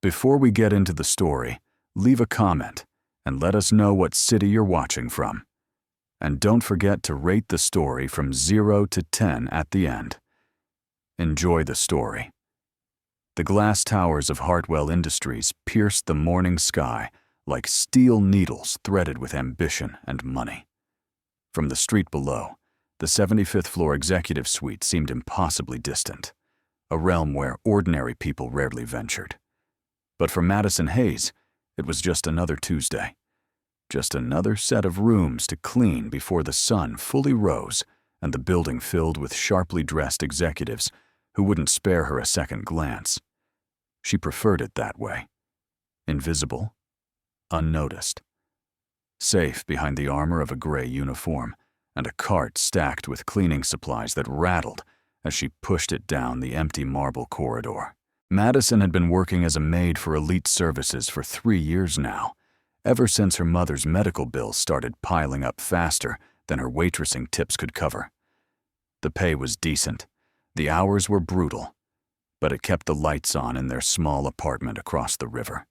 Before we get into the story, leave a comment and let us know what city you're watching from. And don't forget to rate the story from 0 to 10 at the end. Enjoy the story. The glass towers of Hartwell Industries pierced the morning sky like steel needles threaded with ambition and money. From the street below, the 75th floor executive suite seemed impossibly distant, a realm where ordinary people rarely ventured. But for Madison Hayes, it was just another Tuesday. Just another set of rooms to clean before the sun fully rose and the building filled with sharply dressed executives who wouldn't spare her a second glance. She preferred it that way. Invisible, unnoticed. Safe behind the armor of a gray uniform and a cart stacked with cleaning supplies that rattled as she pushed it down the empty marble corridor. Madison had been working as a maid for Elite Services for 3 years now, ever since her mother's medical bills started piling up faster than her waitressing tips could cover. The pay was decent, the hours were brutal, but it kept the lights on in their small apartment across the river.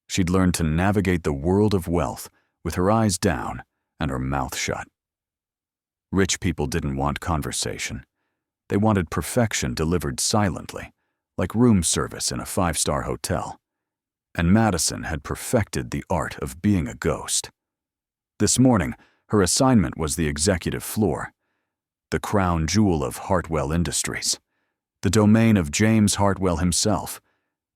She'd learned to navigate the world of wealth with her eyes down and her mouth shut. Rich people didn't want conversation. They wanted perfection delivered silently, like room service in a 5-star hotel. And Madison had perfected the art of being a ghost. This morning, her assignment was the executive floor, the crown jewel of Hartwell Industries, the domain of James Hartwell himself,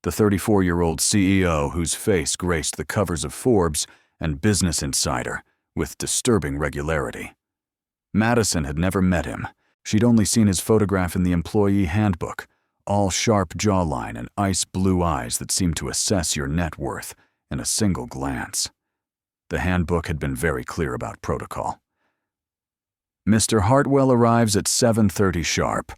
the 34-year-old CEO whose face graced the covers of Forbes and Business Insider with disturbing regularity. Madison had never met him. She'd only seen his photograph in the employee handbook, all sharp jawline and ice blue eyes that seemed to assess your net worth in a single glance. The handbook had been very clear about protocol. Mr. Hartwell arrives at 7:30 sharp.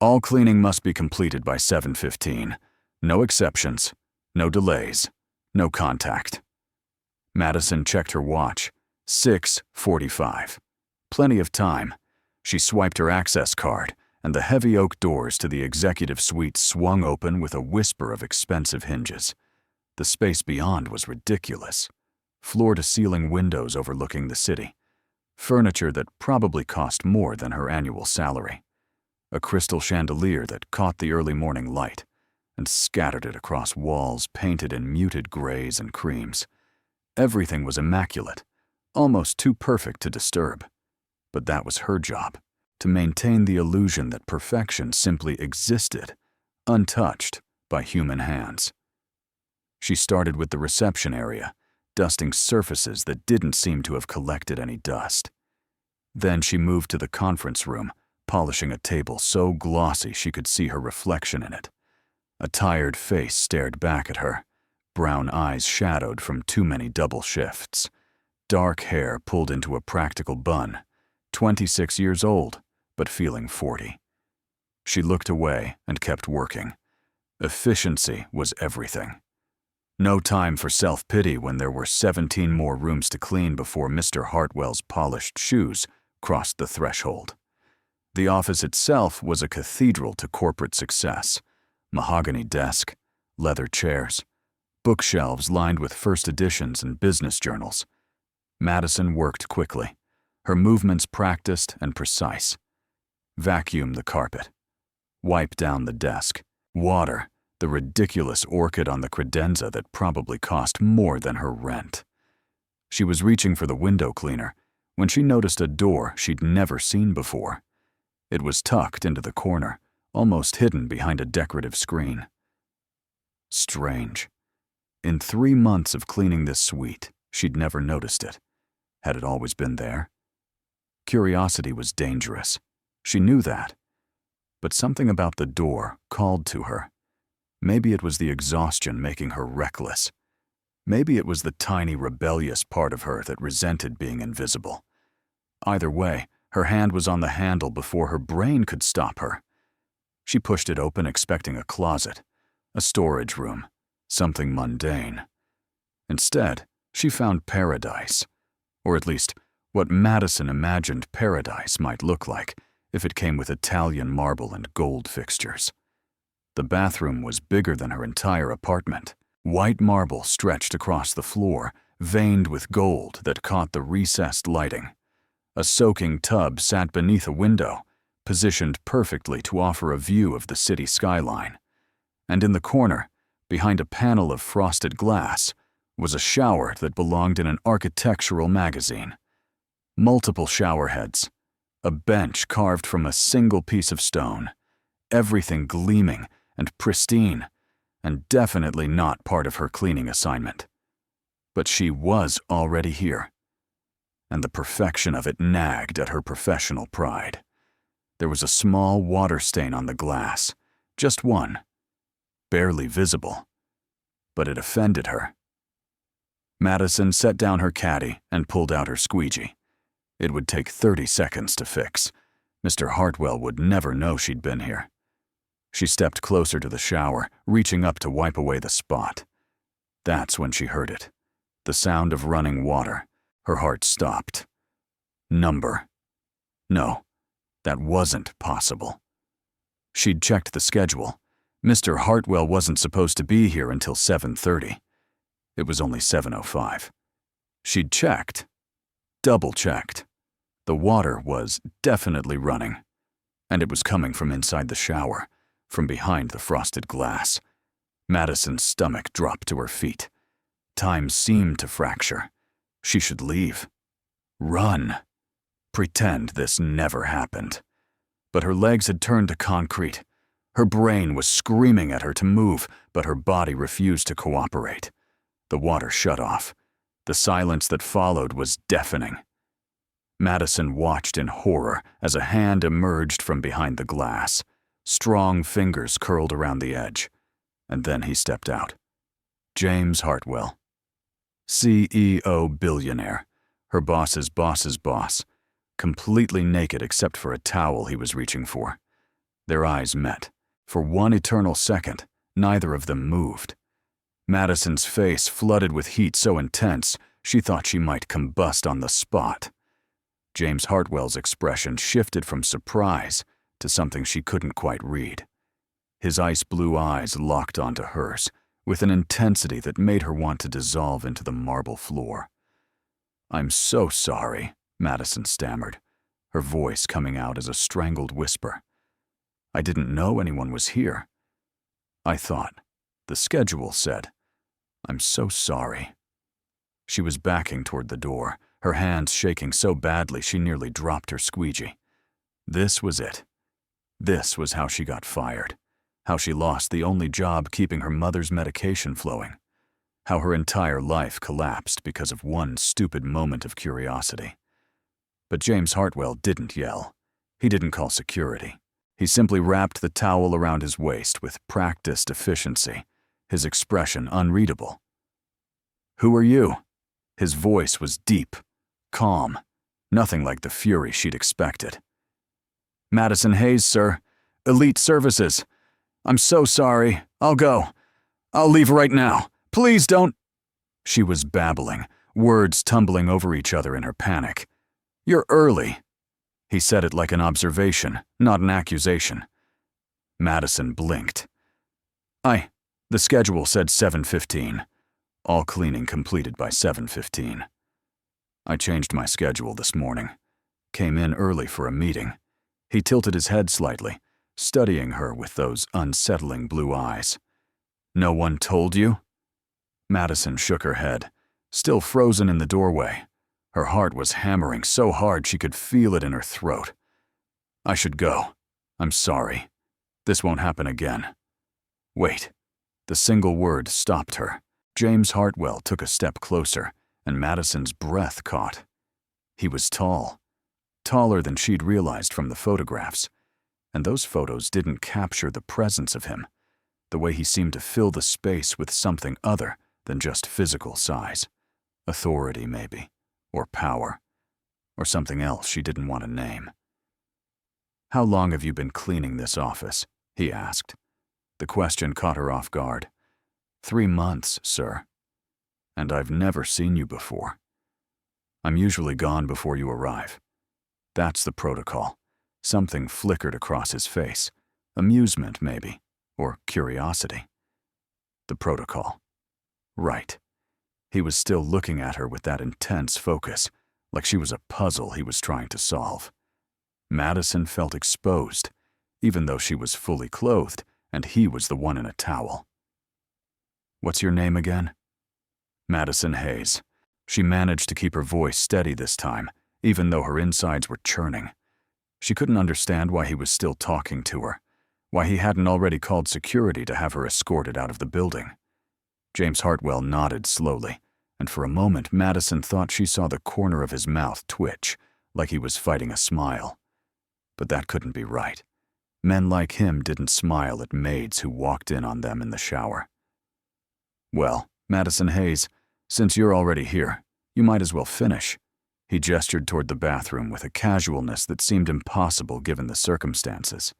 All cleaning must be completed by 7:15. No exceptions, no delays, no contact. Madison checked her watch. 6:45. Plenty of time. She swiped her access card, and the heavy oak doors to the executive suite swung open with a whisper of expensive hinges. The space beyond was ridiculous. Floor-to-ceiling windows overlooking the city. Furniture that probably cost more than her annual salary. A crystal chandelier that caught the early morning light and scattered it across walls painted in muted grays and creams. Everything was immaculate, almost too perfect to disturb. But that was her job, to maintain the illusion that perfection simply existed, untouched by human hands. She started with the reception area, dusting surfaces that didn't seem to have collected any dust. Then she moved to the conference room, polishing a table so glossy she could see her reflection in it. A tired face stared back at her, brown eyes shadowed from too many double shifts. Dark hair pulled into a practical bun, 26 years old, but feeling 40. She looked away and kept working. Efficiency was everything. No time for self-pity when there were 17 more rooms to clean before Mr. Hartwell's polished shoes crossed the threshold. The office itself was a cathedral to corporate success. Mahogany desk, leather chairs, bookshelves lined with first editions and business journals. Madison worked quickly, her movements practiced and precise. Vacuum the carpet. Wipe down the desk. Water the ridiculous orchid on the credenza that probably cost more than her rent. She was reaching for the window cleaner when she noticed a door she'd never seen before. It was tucked into the corner, almost hidden behind a decorative screen. Strange. In 3 months of cleaning this suite, she'd never noticed it. Had it always been there? Curiosity was dangerous. She knew that. But something about the door called to her. Maybe it was the exhaustion making her reckless. Maybe it was the tiny rebellious part of her that resented being invisible. Either way, her hand was on the handle before her brain could stop her. She pushed it open, expecting a closet, a storage room, something mundane. Instead, she found paradise, or at least what Madison imagined paradise might look like if it came with Italian marble and gold fixtures. The bathroom was bigger than her entire apartment, White marble stretched across the floor, veined with gold that caught the recessed lighting. A soaking tub sat beneath a window, positioned perfectly to offer a view of the city skyline. And in the corner, behind a panel of frosted glass, was a shower that belonged in an architectural magazine. Multiple shower heads, a bench carved from a single piece of stone, everything gleaming and pristine, and definitely not part of her cleaning assignment. But she was already here, and the perfection of it nagged at her professional pride. There was a small water stain on the glass, just one, barely visible, but it offended her. Madison set down her caddy and pulled out her squeegee. It would take 30 seconds to fix. Mr. Hartwell would never know she'd been here. She stepped closer to the shower, reaching up to wipe away the spot. That's when she heard it. The sound of running water. Her heart stopped. Number. No, that wasn't possible. She'd checked the schedule. Mr. Hartwell wasn't supposed to be here until 7:30. It was only 7:05. She'd checked. Double-checked. The water was definitely running. And it was coming from inside the shower, from behind the frosted glass. Madison's stomach dropped to her feet. Time seemed to fracture. She should leave. Run. Pretend this never happened. But her legs had turned to concrete. Her brain was screaming at her to move, but her body refused to cooperate. The water shut off. The silence that followed was deafening. Madison watched in horror as a hand emerged from behind the glass. Strong fingers curled around the edge. And then he stepped out. James Hartwell, CEO Billionaire, her boss's boss's boss, completely naked except for a towel he was reaching for. Their eyes met. For one eternal second, neither of them moved. Madison's face flooded with heat so intense, she thought she might combust on the spot. James Hartwell's expression shifted from surprise to something she couldn't quite read. His ice-blue eyes locked onto hers, with an intensity that made her want to dissolve into the marble floor. "I'm so sorry," Madison stammered, her voice coming out as a strangled whisper. "I didn't know anyone was here. I thought, the schedule said. I'm so sorry." She was backing toward the door, her hands shaking so badly she nearly dropped her squeegee. This was it. This was how she got fired, how she lost the only job keeping her mother's medication flowing, how her entire life collapsed because of one stupid moment of curiosity. But James Hartwell didn't yell. He didn't call security. He simply wrapped the towel around his waist with practiced efficiency, his expression unreadable. "Who are you?" His voice was deep, calm, nothing like the fury she'd expected. "Madison Hayes, sir. Elite Services. I'm so sorry. I'll go. I'll leave right now. Please don't—" She was babbling, words tumbling over each other in her panic. "You're early." He said it like an observation, not an accusation. Madison blinked. The schedule said 7:15. All cleaning completed by 7:15. I changed my schedule this morning. Came in early for a meeting. He tilted his head slightly, studying her with those unsettling blue eyes. "No one told you?" Madison shook her head, still frozen in the doorway. Her heart was hammering so hard she could feel it in her throat. "I should go. I'm sorry. This won't happen again." Wait. The single word stopped her. James Hartwell took a step closer, and Madison's breath caught. He was tall. Taller than she'd realized from the photographs. And those photos didn't capture the presence of him, the way he seemed to fill the space with something other than just physical size. Authority, maybe. Or power. Or something else she didn't want to name. "How long have you been cleaning this office?" he asked. The question caught her off guard. 3 months, sir. And I've never seen you before. I'm usually gone before you arrive. That's the protocol. Something flickered across his face. Amusement, maybe. Or curiosity. The protocol. Right. He was still looking at her with that intense focus, like she was a puzzle he was trying to solve. Madison felt exposed, even though she was fully clothed and he was the one in a towel. "What's your name again?" Madison Hayes. She managed to keep her voice steady this time, even though her insides were churning. She couldn't understand why he was still talking to her, why he hadn't already called security to have her escorted out of the building. James Hartwell nodded slowly, and for a moment Madison thought she saw the corner of his mouth twitch, like he was fighting a smile. But that couldn't be right. Men like him didn't smile at maids who walked in on them in the shower. "Well, Madison Hayes, since you're already here, you might as well finish." He gestured toward the bathroom with a casualness that seemed impossible given the circumstances.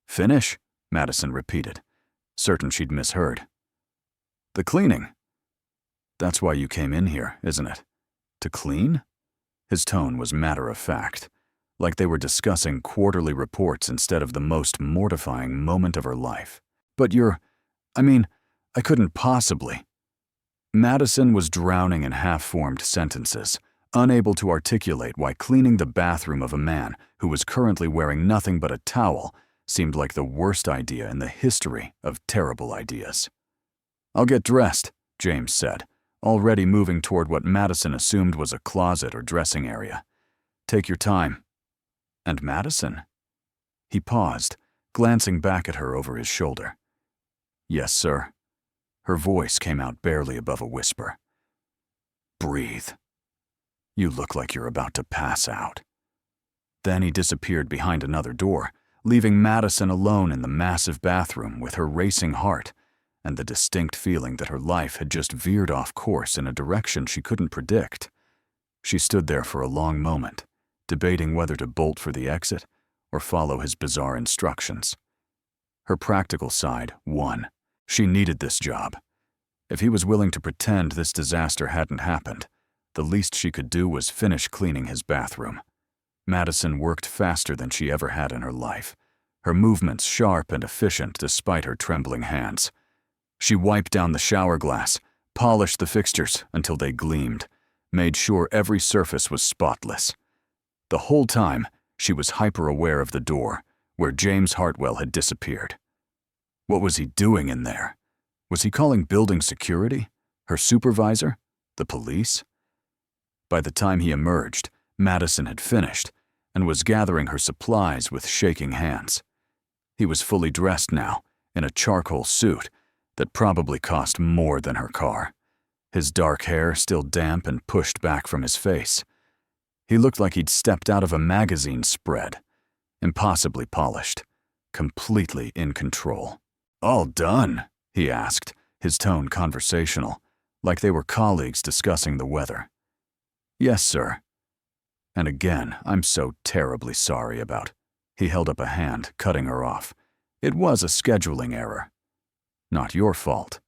"Finish?" Madison repeated, certain she'd misheard. "The cleaning. That's why you came in here, isn't it? To clean?" His tone was matter-of-fact, like they were discussing quarterly reports instead of the most mortifying moment of her life. "But I couldn't possibly." Madison was drowning in half-formed sentences, unable to articulate why cleaning the bathroom of a man who was currently wearing nothing but a towel seemed like the worst idea in the history of terrible ideas. "I'll get dressed," James said, already moving toward what Madison assumed was a closet or dressing area. "Take your time." "And Madison?" He paused, glancing back at her over his shoulder. "Yes, sir." Her voice came out barely above a whisper. "Breathe. You look like you're about to pass out." Then he disappeared behind another door, leaving Madison alone in the massive bathroom with her racing heart and the distinct feeling that her life had just veered off course in a direction she couldn't predict. She stood there for a long moment, debating whether to bolt for the exit or follow his bizarre instructions. Her practical side won. She needed this job. If he was willing to pretend this disaster hadn't happened, the least she could do was finish cleaning his bathroom. Madison worked faster than she ever had in her life, her movements sharp and efficient despite her trembling hands. She wiped down the shower glass, polished the fixtures until they gleamed, made sure every surface was spotless. The whole time, she was hyper-aware of the door, where James Hartwell had disappeared. What was he doing in there? Was he calling building security? Her supervisor? The police? By the time he emerged, Madison had finished and was gathering her supplies with shaking hands. He was fully dressed now, in a charcoal suit that probably cost more than her car, his dark hair still damp and pushed back from his face. He looked like he'd stepped out of a magazine spread, impossibly polished, completely in control. "All done?" he asked, his tone conversational, like they were colleagues discussing the weather. "Yes, sir." "And again, I'm so terribly sorry about." He held up a hand, cutting her off. "It was a scheduling error." "Not your fault."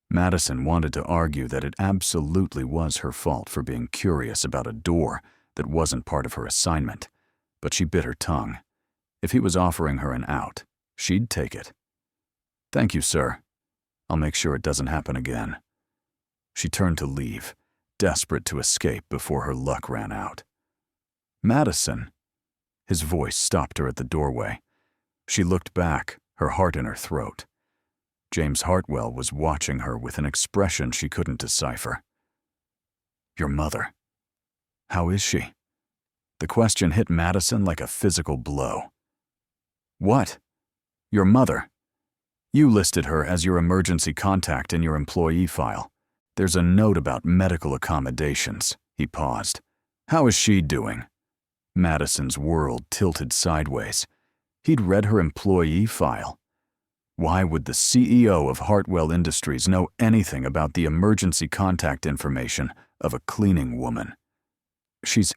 Madison wanted to argue that it absolutely was her fault for being curious about a door that wasn't part of her assignment, but she bit her tongue. If he was offering her an out, she'd take it. "Thank you, sir. I'll make sure it doesn't happen again." She turned to leave, desperate to escape before her luck ran out. "Madison." His voice stopped her at the doorway. She looked back, her heart in her throat. James Hartwell was watching her with an expression she couldn't decipher. "Your mother. How is she?" The question hit Madison like a physical blow. "What? Your mother? You listed her as your emergency contact in your employee file. There's a note about medical accommodations." He paused. "How is she doing?" Madison's world tilted sideways. He'd read her employee file. Why would the CEO of Hartwell Industries know anything about the emergency contact information of a cleaning woman? She's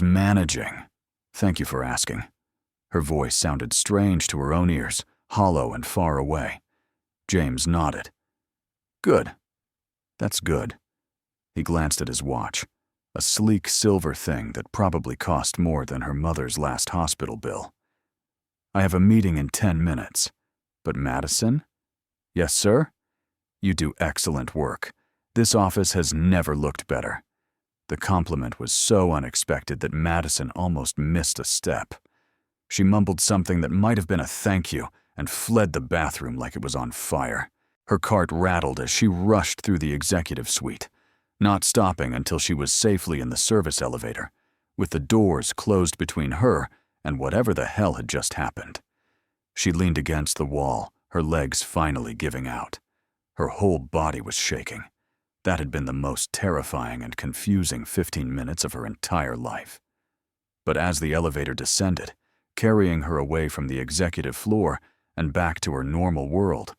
managing. Thank you for asking." Her voice sounded strange to her own ears, hollow and far away. James nodded. "Good. That's good." He glanced at his watch, a sleek silver thing that probably cost more than her mother's last hospital bill. "I have a meeting in 10 minutes. But Madison?" "Yes, sir?" "You do excellent work. This office has never looked better." The compliment was so unexpected that Madison almost missed a step. She mumbled something that might have been a thank you and fled the bathroom like it was on fire. Her cart rattled as she rushed through the executive suite, not stopping until she was safely in the service elevator, with the doors closed between her and whatever the hell had just happened. She leaned against the wall, her legs finally giving out. Her whole body was shaking. That had been the most terrifying and confusing 15 minutes of her entire life. But as the elevator descended, carrying her away from the executive floor and back to her normal world,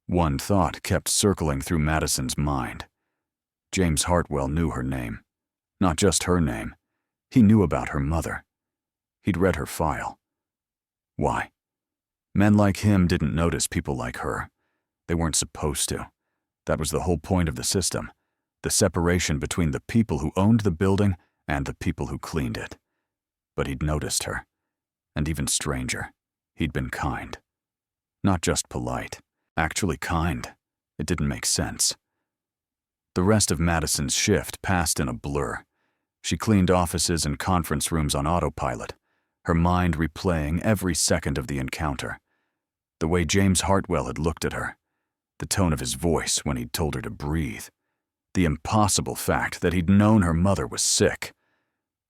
one thought kept circling through Madison's mind. James Hartwell knew her name. Not just her name. He knew about her mother. He'd read her file. Why? Men like him didn't notice people like her. They weren't supposed to. That was the whole point of the system. The separation between the people who owned the building and the people who cleaned it. But he'd noticed her. And even stranger, he'd been kind. Not just polite. Actually kind. It didn't make sense. The rest of Madison's shift passed in a blur. She cleaned offices and conference rooms on autopilot, her mind replaying every second of the encounter. The way James Hartwell had looked at her, the tone of his voice when he'd told her to breathe, the impossible fact that he'd known her mother was sick.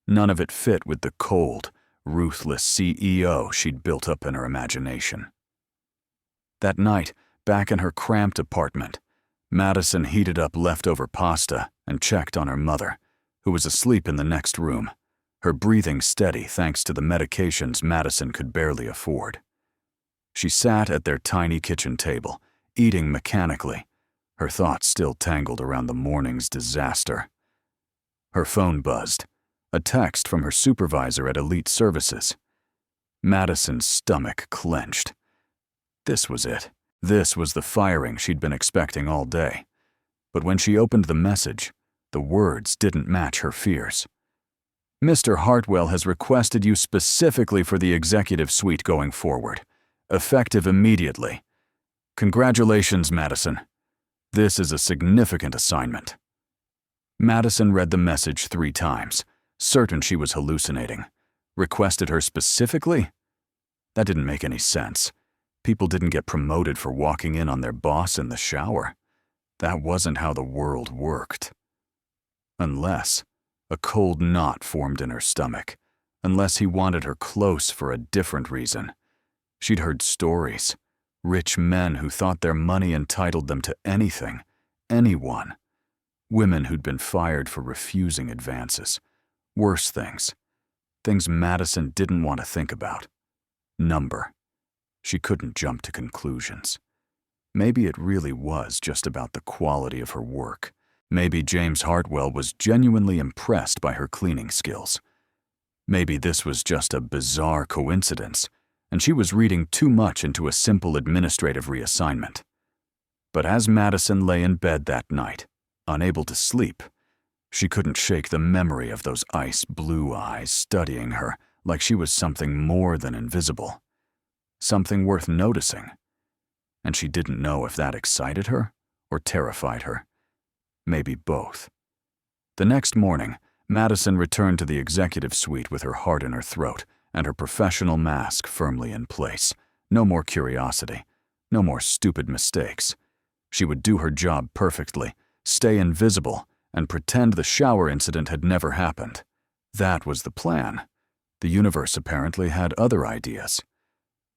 None of it fit with the cold, ruthless CEO she'd built up in her imagination. That night, back in her cramped apartment, Madison heated up leftover pasta and checked on her mother, who was asleep in the next room, her breathing steady thanks to the medications Madison could barely afford. She sat at their tiny kitchen table, eating mechanically, her thoughts still tangled around the morning's disaster. Her phone buzzed, a text from her supervisor at Elite Services. Madison's stomach clenched. This was it. This was the firing she'd been expecting all day. But when she opened the message, the words didn't match her fears. "Mr. Hartwell has requested you specifically for the executive suite going forward, effective immediately. Congratulations, Madison. This is a significant assignment." Madison read the message 3 times, certain she was hallucinating. Requested her specifically? That didn't make any sense. People didn't get promoted for walking in on their boss in the shower. That wasn't how the world worked. Unless a cold knot formed in her stomach. Unless he wanted her close for a different reason. She'd heard stories. Rich men who thought their money entitled them to anything, anyone. Women who'd been fired for refusing advances. Worse things. Things Madison didn't want to think about. Number. She couldn't jump to conclusions. Maybe it really was just about the quality of her work. Maybe James Hartwell was genuinely impressed by her cleaning skills. Maybe this was just a bizarre coincidence, and she was reading too much into a simple administrative reassignment. But as Madison lay in bed that night, unable to sleep, she couldn't shake the memory of those ice-blue eyes studying her like she was something more than invisible. Something worth noticing. And she didn't know if that excited her or terrified her. Maybe both. The next morning, Madison returned to the executive suite with her heart in her throat and her professional mask firmly in place. No more curiosity. No more stupid mistakes. She would do her job perfectly, stay invisible, and pretend the shower incident had never happened. That was the plan. The universe apparently had other ideas.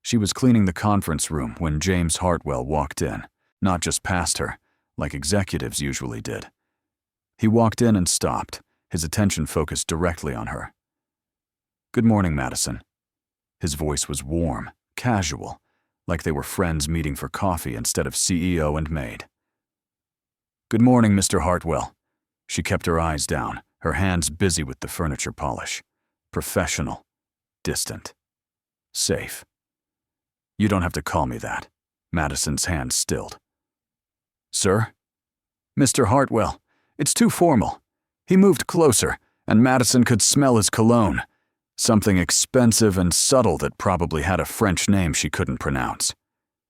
She was cleaning the conference room when James Hartwell walked in, not just past her, like executives usually did. He walked in and stopped, his attention focused directly on her. "Good morning, Madison." His voice was warm, casual, like they were friends meeting for coffee instead of CEO and Maid. "Good morning, Mr. Hartwell." She kept her eyes down, her hands busy with the furniture polish. Professional, distant, safe. "You don't have to call me that." Madison's hand stilled. "Sir?" "Mr. Hartwell, it's too formal." He moved closer, and Madison could smell his cologne. Something expensive and subtle that probably had a French name she couldn't pronounce.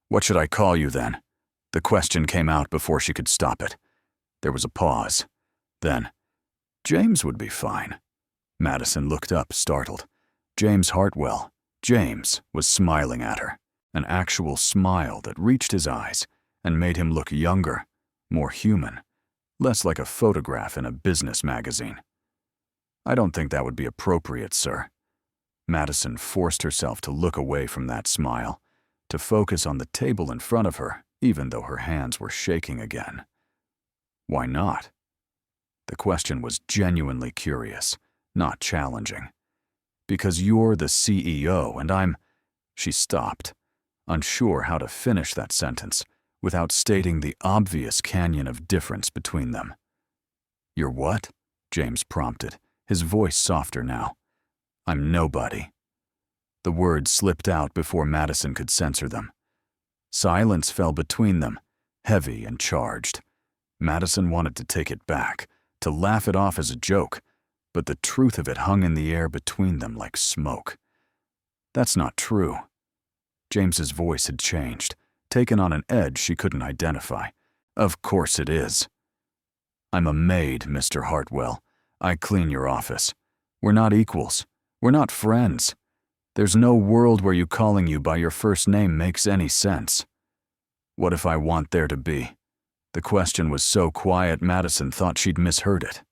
"What should I call you then?" The question came out before she could stop it. There was a pause. Then, James would be fine. Madison looked up, startled. James Hartwell. James was smiling at her, an actual smile that reached his eyes and made him look younger, more human, less like a photograph in a business magazine. I don't think that would be appropriate, sir. Madison forced herself to look away from that smile, to focus on the table in front of her, even though her hands were shaking again. Why not? The question was genuinely curious, not challenging. Because you're the CEO and I'm... She stopped, unsure how to finish that sentence without stating the obvious canyon of difference between them. You're what? James prompted, his voice softer now. I'm nobody. The words slipped out before Madison could censor them. Silence fell between them, heavy and charged. Madison wanted to take it back, to laugh it off as a joke, but the truth of it hung in the air between them like smoke. That's not true. James's voice had changed, taken on an edge she couldn't identify. Of course it is. I'm a maid, Mr. Hartwell. I clean your office. We're not equals. We're not friends. There's no world where you calling you by your first name makes any sense. What if I want there to be? The question was so quiet Madison thought she'd misheard it.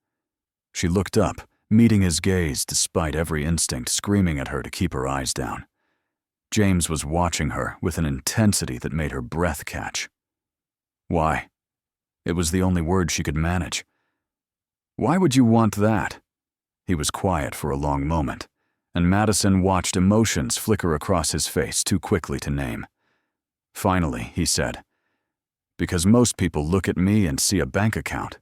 She looked up, meeting his gaze despite every instinct screaming at her to keep her eyes down. James was watching her with an intensity that made her breath catch. Why? It was the only word she could manage. Why would you want that? He was quiet for a long moment, and Madison watched emotions flicker across his face too quickly to name. Finally, he said, because most people look at me and see a bank account,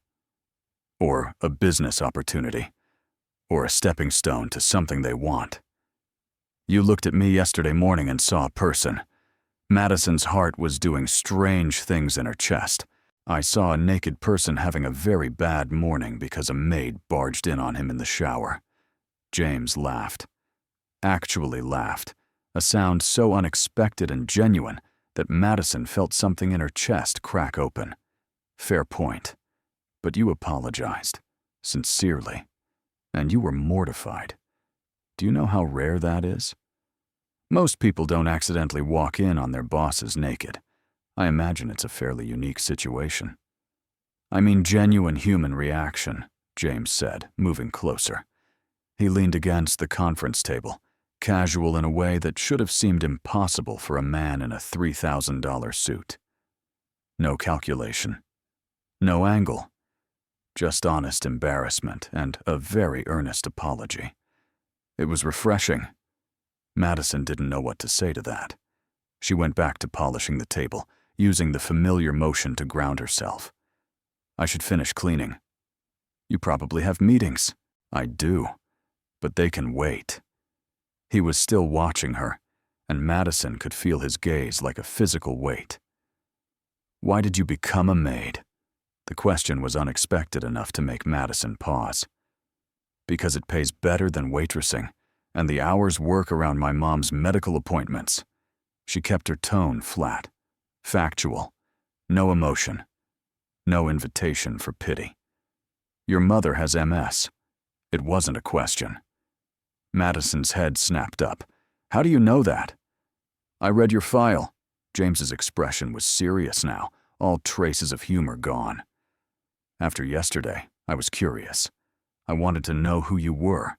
or a business opportunity, or a stepping stone to something they want. You looked at me yesterday morning and saw a person. Madison's heart was doing strange things in her chest. I saw a naked person having a very bad morning because a maid barged in on him in the shower. James laughed. Actually laughed, a sound so unexpected and genuine that Madison felt something in her chest crack open. Fair point. But you apologized, sincerely, and you were mortified. Do you know how rare that is? Most people don't accidentally walk in on their bosses naked. I imagine it's a fairly unique situation. I mean genuine human reaction, James said, moving closer. He leaned against the conference table, casual in a way that should have seemed impossible for a man in a $3,000 suit. No calculation. No angle. Just honest embarrassment and a very earnest apology. It was refreshing. Madison didn't know what to say to that. She went back to polishing the table, using the familiar motion to ground herself. I should finish cleaning. You probably have meetings. I do. But they can wait. He was still watching her, and Madison could feel his gaze like a physical weight. Why did you become a maid? The question was unexpected enough to make Madison pause. Because it pays better than waitressing, and the hours work around my mom's medical appointments. She kept her tone flat, factual, no emotion, no invitation for pity. Your mother has MS. It wasn't a question. Madison's head snapped up. How do you know that? I read your file. James's expression was serious now, all traces of humor gone. After yesterday, I was curious. I wanted to know who you were.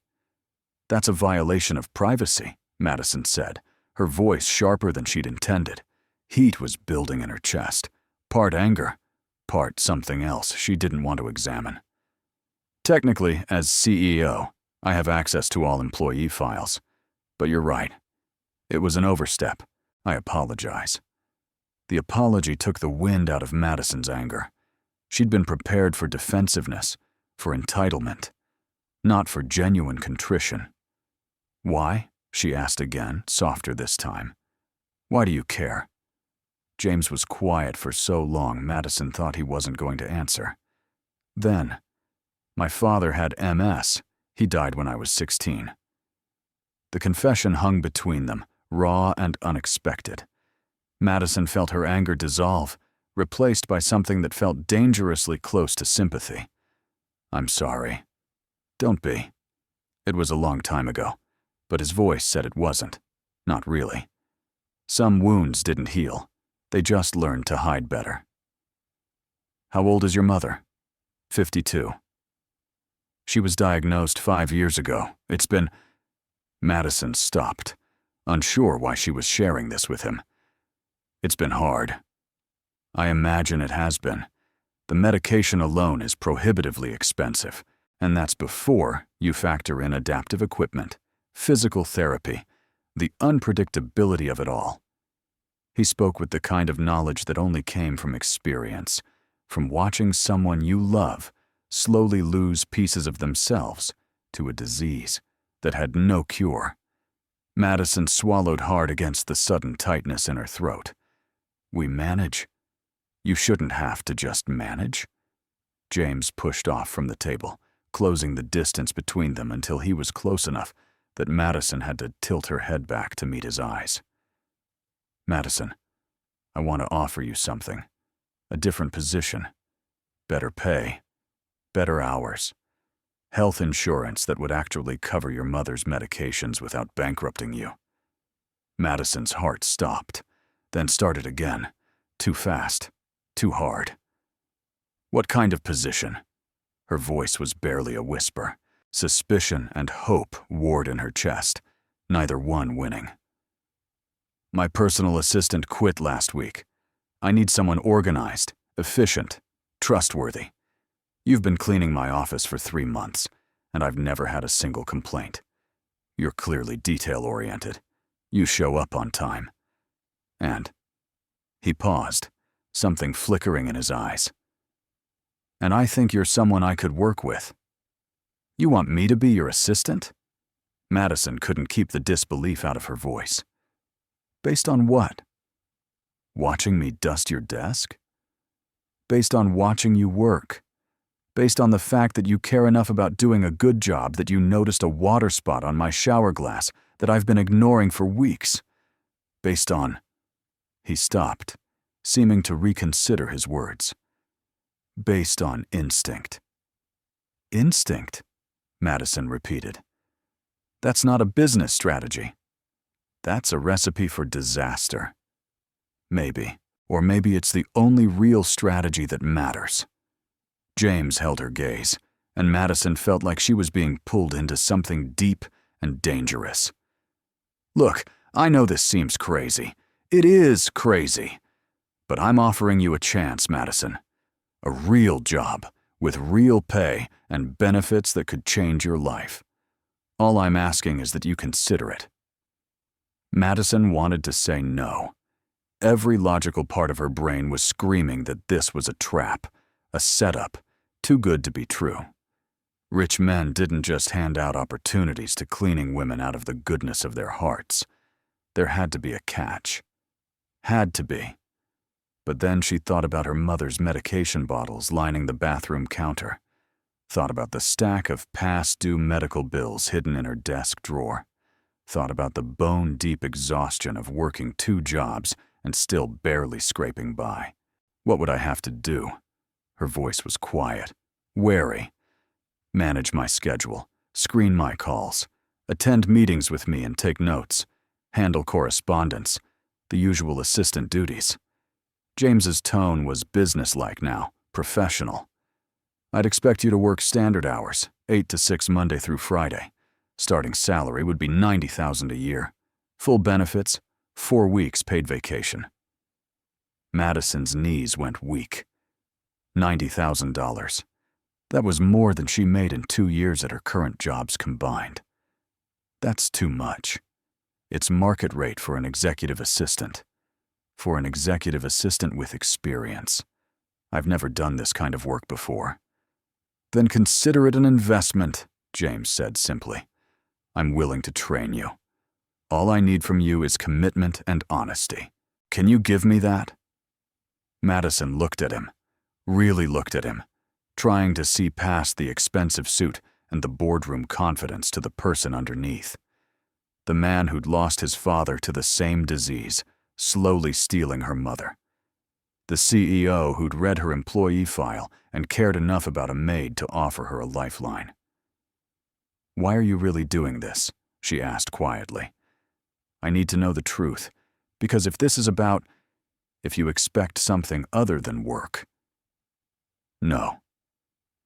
That's a violation of privacy, Madison said, her voice sharper than she'd intended. Heat was building in her chest, part anger, part something else she didn't want to examine. Technically, as CEO, I have access to all employee files. But you're right. It was an overstep. I apologize. The apology took the wind out of Madison's anger. She'd been prepared for defensiveness, for entitlement, not for genuine contrition. Why? She asked again, softer this time. Why do you care? James was quiet for so long Madison thought he wasn't going to answer. Then, my father had MS. He died when I was 16. The confession hung between them, raw and unexpected. Madison felt her anger dissolve, replaced by something that felt dangerously close to sympathy. "I'm sorry." "Don't be." It was a long time ago, but his voice said it wasn't. Not really. Some wounds didn't heal. They just learned to hide better. "How old is your mother?" 52. "She was diagnosed 5 years ago. It's been—" Madison stopped, unsure why she was sharing this with him. "It's been hard." "I imagine it has been. The medication alone is prohibitively expensive, and that's before you factor in adaptive equipment, physical therapy, the unpredictability of it all." He spoke with the kind of knowledge that only came from experience, from watching someone you love slowly lose pieces of themselves to a disease that had no cure. Madison swallowed hard against the sudden tightness in her throat. "We manage. You shouldn't have to just manage." James pushed off from the table, closing the distance between them until he was close enough that Madison had to tilt her head back to meet his eyes. "Madison, I want to offer you something. A different position. Better pay. Better hours. Health insurance that would actually cover your mother's medications without bankrupting you." Madison's heart stopped, then started again. Too fast. Too hard. "What kind of position?" Her voice was barely a whisper. Suspicion and hope warred in her chest, neither one winning. "My personal assistant quit last week. I need someone organized, efficient, trustworthy. You've been cleaning my office for 3 months, and I've never had a single complaint. You're clearly detail-oriented. You show up on time. And—" he paused, something flickering in his eyes. "And I think you're someone I could work with." "You want me to be your assistant?" Madison couldn't keep the disbelief out of her voice. "Based on what?" "Watching me dust your desk?" "Based on watching you work. Based on the fact that you care enough about doing a good job that you noticed a water spot on my shower glass that I've been ignoring for weeks. Based on—" He stopped, seeming to reconsider his words. "Based on instinct." "Instinct?" Madison repeated. "That's not a business strategy. That's a recipe for disaster. Maybe, or maybe it's the only real strategy that matters." James held her gaze, and Madison felt like she was being pulled into something deep and dangerous. "Look, I know this seems crazy. It is crazy. But I'm offering you a chance, Madison. A real job, with real pay and benefits that could change your life. All I'm asking is that you consider it." Madison wanted to say no. Every logical part of her brain was screaming that this was a trap, a setup, too good to be true. Rich men didn't just hand out opportunities to cleaning women out of the goodness of their hearts. There had to be a catch. Had to be. But then she thought about her mother's medication bottles lining the bathroom counter, thought about the stack of past-due medical bills hidden in her desk drawer, thought about the bone-deep exhaustion of working 2 jobs and still barely scraping by. What would I have to do? Her voice was quiet, wary. Manage my schedule, screen my calls, attend meetings with me and take notes, handle correspondence, the usual assistant duties. James's tone was businesslike now, professional. "I'd expect you to work standard hours, 8 to 6 Monday through Friday. Starting salary would be $90,000 a year. Full benefits, 4 weeks paid vacation." Madison's knees went weak. $90,000. That was more than she made in 2 years at her current jobs combined. That's too much. It's market rate for an executive assistant. For an executive assistant with experience. I've never done this kind of work before. "Then consider it an investment," James said simply. "I'm willing to train you. All I need from you is commitment and honesty. Can you give me that?" Madison looked at him, really looked at him, trying to see past the expensive suit and the boardroom confidence to the person underneath. The man who'd lost his father to the same disease, slowly stealing her mother. the CEO who'd read her employee file and cared enough about a maid to offer her a lifeline. "Why are you really doing this?" she asked quietly. "I need to know the truth, because if you expect something other than work." "No."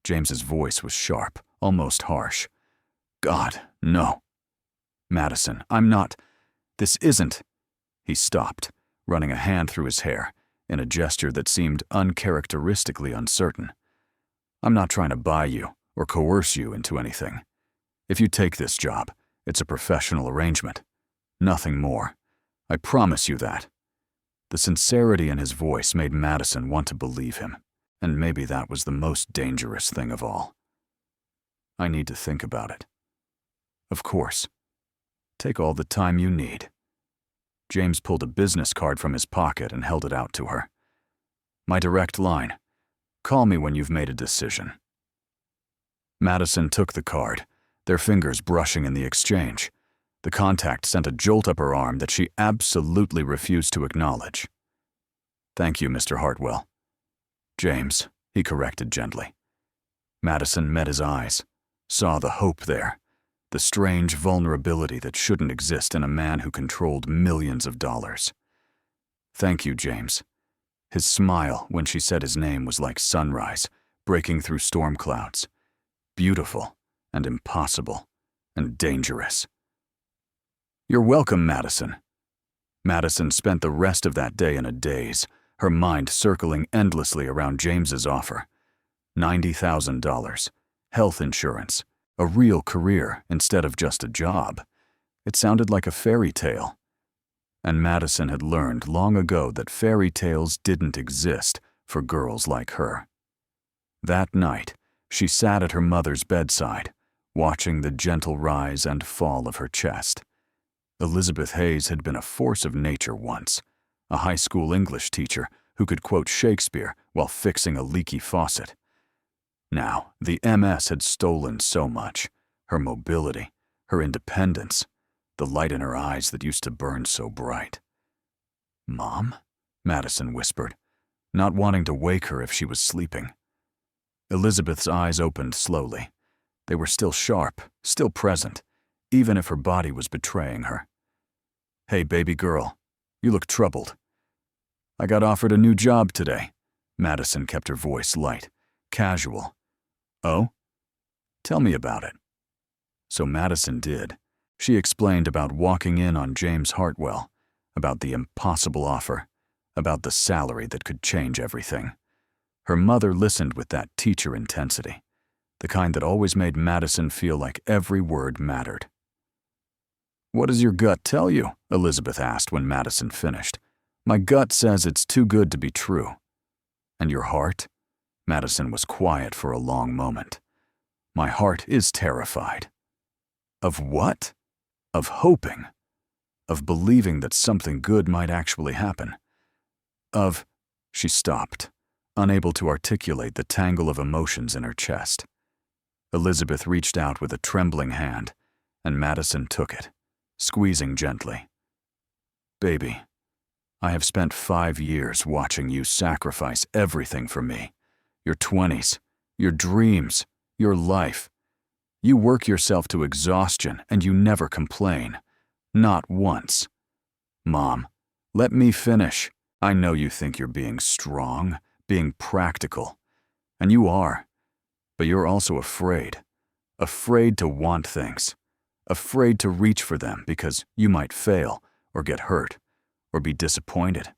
James's voice was sharp, almost harsh. "God, no. Madison, this isn't." He stopped, running a hand through his hair, in a gesture that seemed uncharacteristically uncertain. "I'm not trying to buy you or coerce you into anything. If you take this job, it's a professional arrangement. Nothing more. I promise you that." The sincerity in his voice made Madison want to believe him, and maybe that was the most dangerous thing of all. "I need to think about it." "Of course. Take all the time you need." James pulled a business card from his pocket and held it out to her. "My direct line. Call me when you've made a decision." Madison took the card, their fingers brushing in the exchange. The contact sent a jolt up her arm that she absolutely refused to acknowledge. "Thank you, Mr. Hartwell." "James," he corrected gently. Madison met his eyes, saw the hope there, the strange vulnerability that shouldn't exist in a man who controlled millions of dollars. "Thank you, James." His smile when she said his name was like sunrise, breaking through storm clouds. Beautiful and impossible and dangerous. "You're welcome, Madison." Madison spent the rest of that day in a daze, her mind circling endlessly around James's offer. $90,000, health insurance, a real career instead of just a job. It sounded like a fairy tale. And Madison had learned long ago that fairy tales didn't exist for girls like her. That night, she sat at her mother's bedside, watching the gentle rise and fall of her chest. Elizabeth Hayes had been a force of nature once, a high school English teacher who could quote Shakespeare while fixing a leaky faucet. Now, the MS had stolen so much, her mobility, her independence, the light in her eyes that used to burn so bright. "Mom?" Madison whispered, not wanting to wake her if she was sleeping. Elizabeth's eyes opened slowly. They were still sharp, still present, even if her body was betraying her. "Hey, baby girl, you look troubled." "I got offered a new job today." Madison kept her voice light, casual. "Oh? Tell me about it." So Madison did. She explained about walking in on James Hartwell, about the impossible offer, about the salary that could change everything. Her mother listened with that teacher intensity, the kind that always made Madison feel like every word mattered. "What does your gut tell you?" Elizabeth asked when Madison finished. "My gut says it's too good to be true." "And your heart?" Madison was quiet for a long moment. "My heart is terrified." "Of what?" "Of hoping. Of believing that something good might actually happen. Of—" She stopped, unable to articulate the tangle of emotions in her chest. Elizabeth reached out with a trembling hand, and Madison took it, squeezing gently. "Baby, I have spent 5 years watching you sacrifice everything for me. Your 20s, your dreams, your life. You work yourself to exhaustion and you never complain. Not once. Mom, let me finish. I know you think you're being strong, being practical. And you are. But you're also afraid. Afraid to want things. Afraid to reach for them because you might fail or get hurt or be disappointed.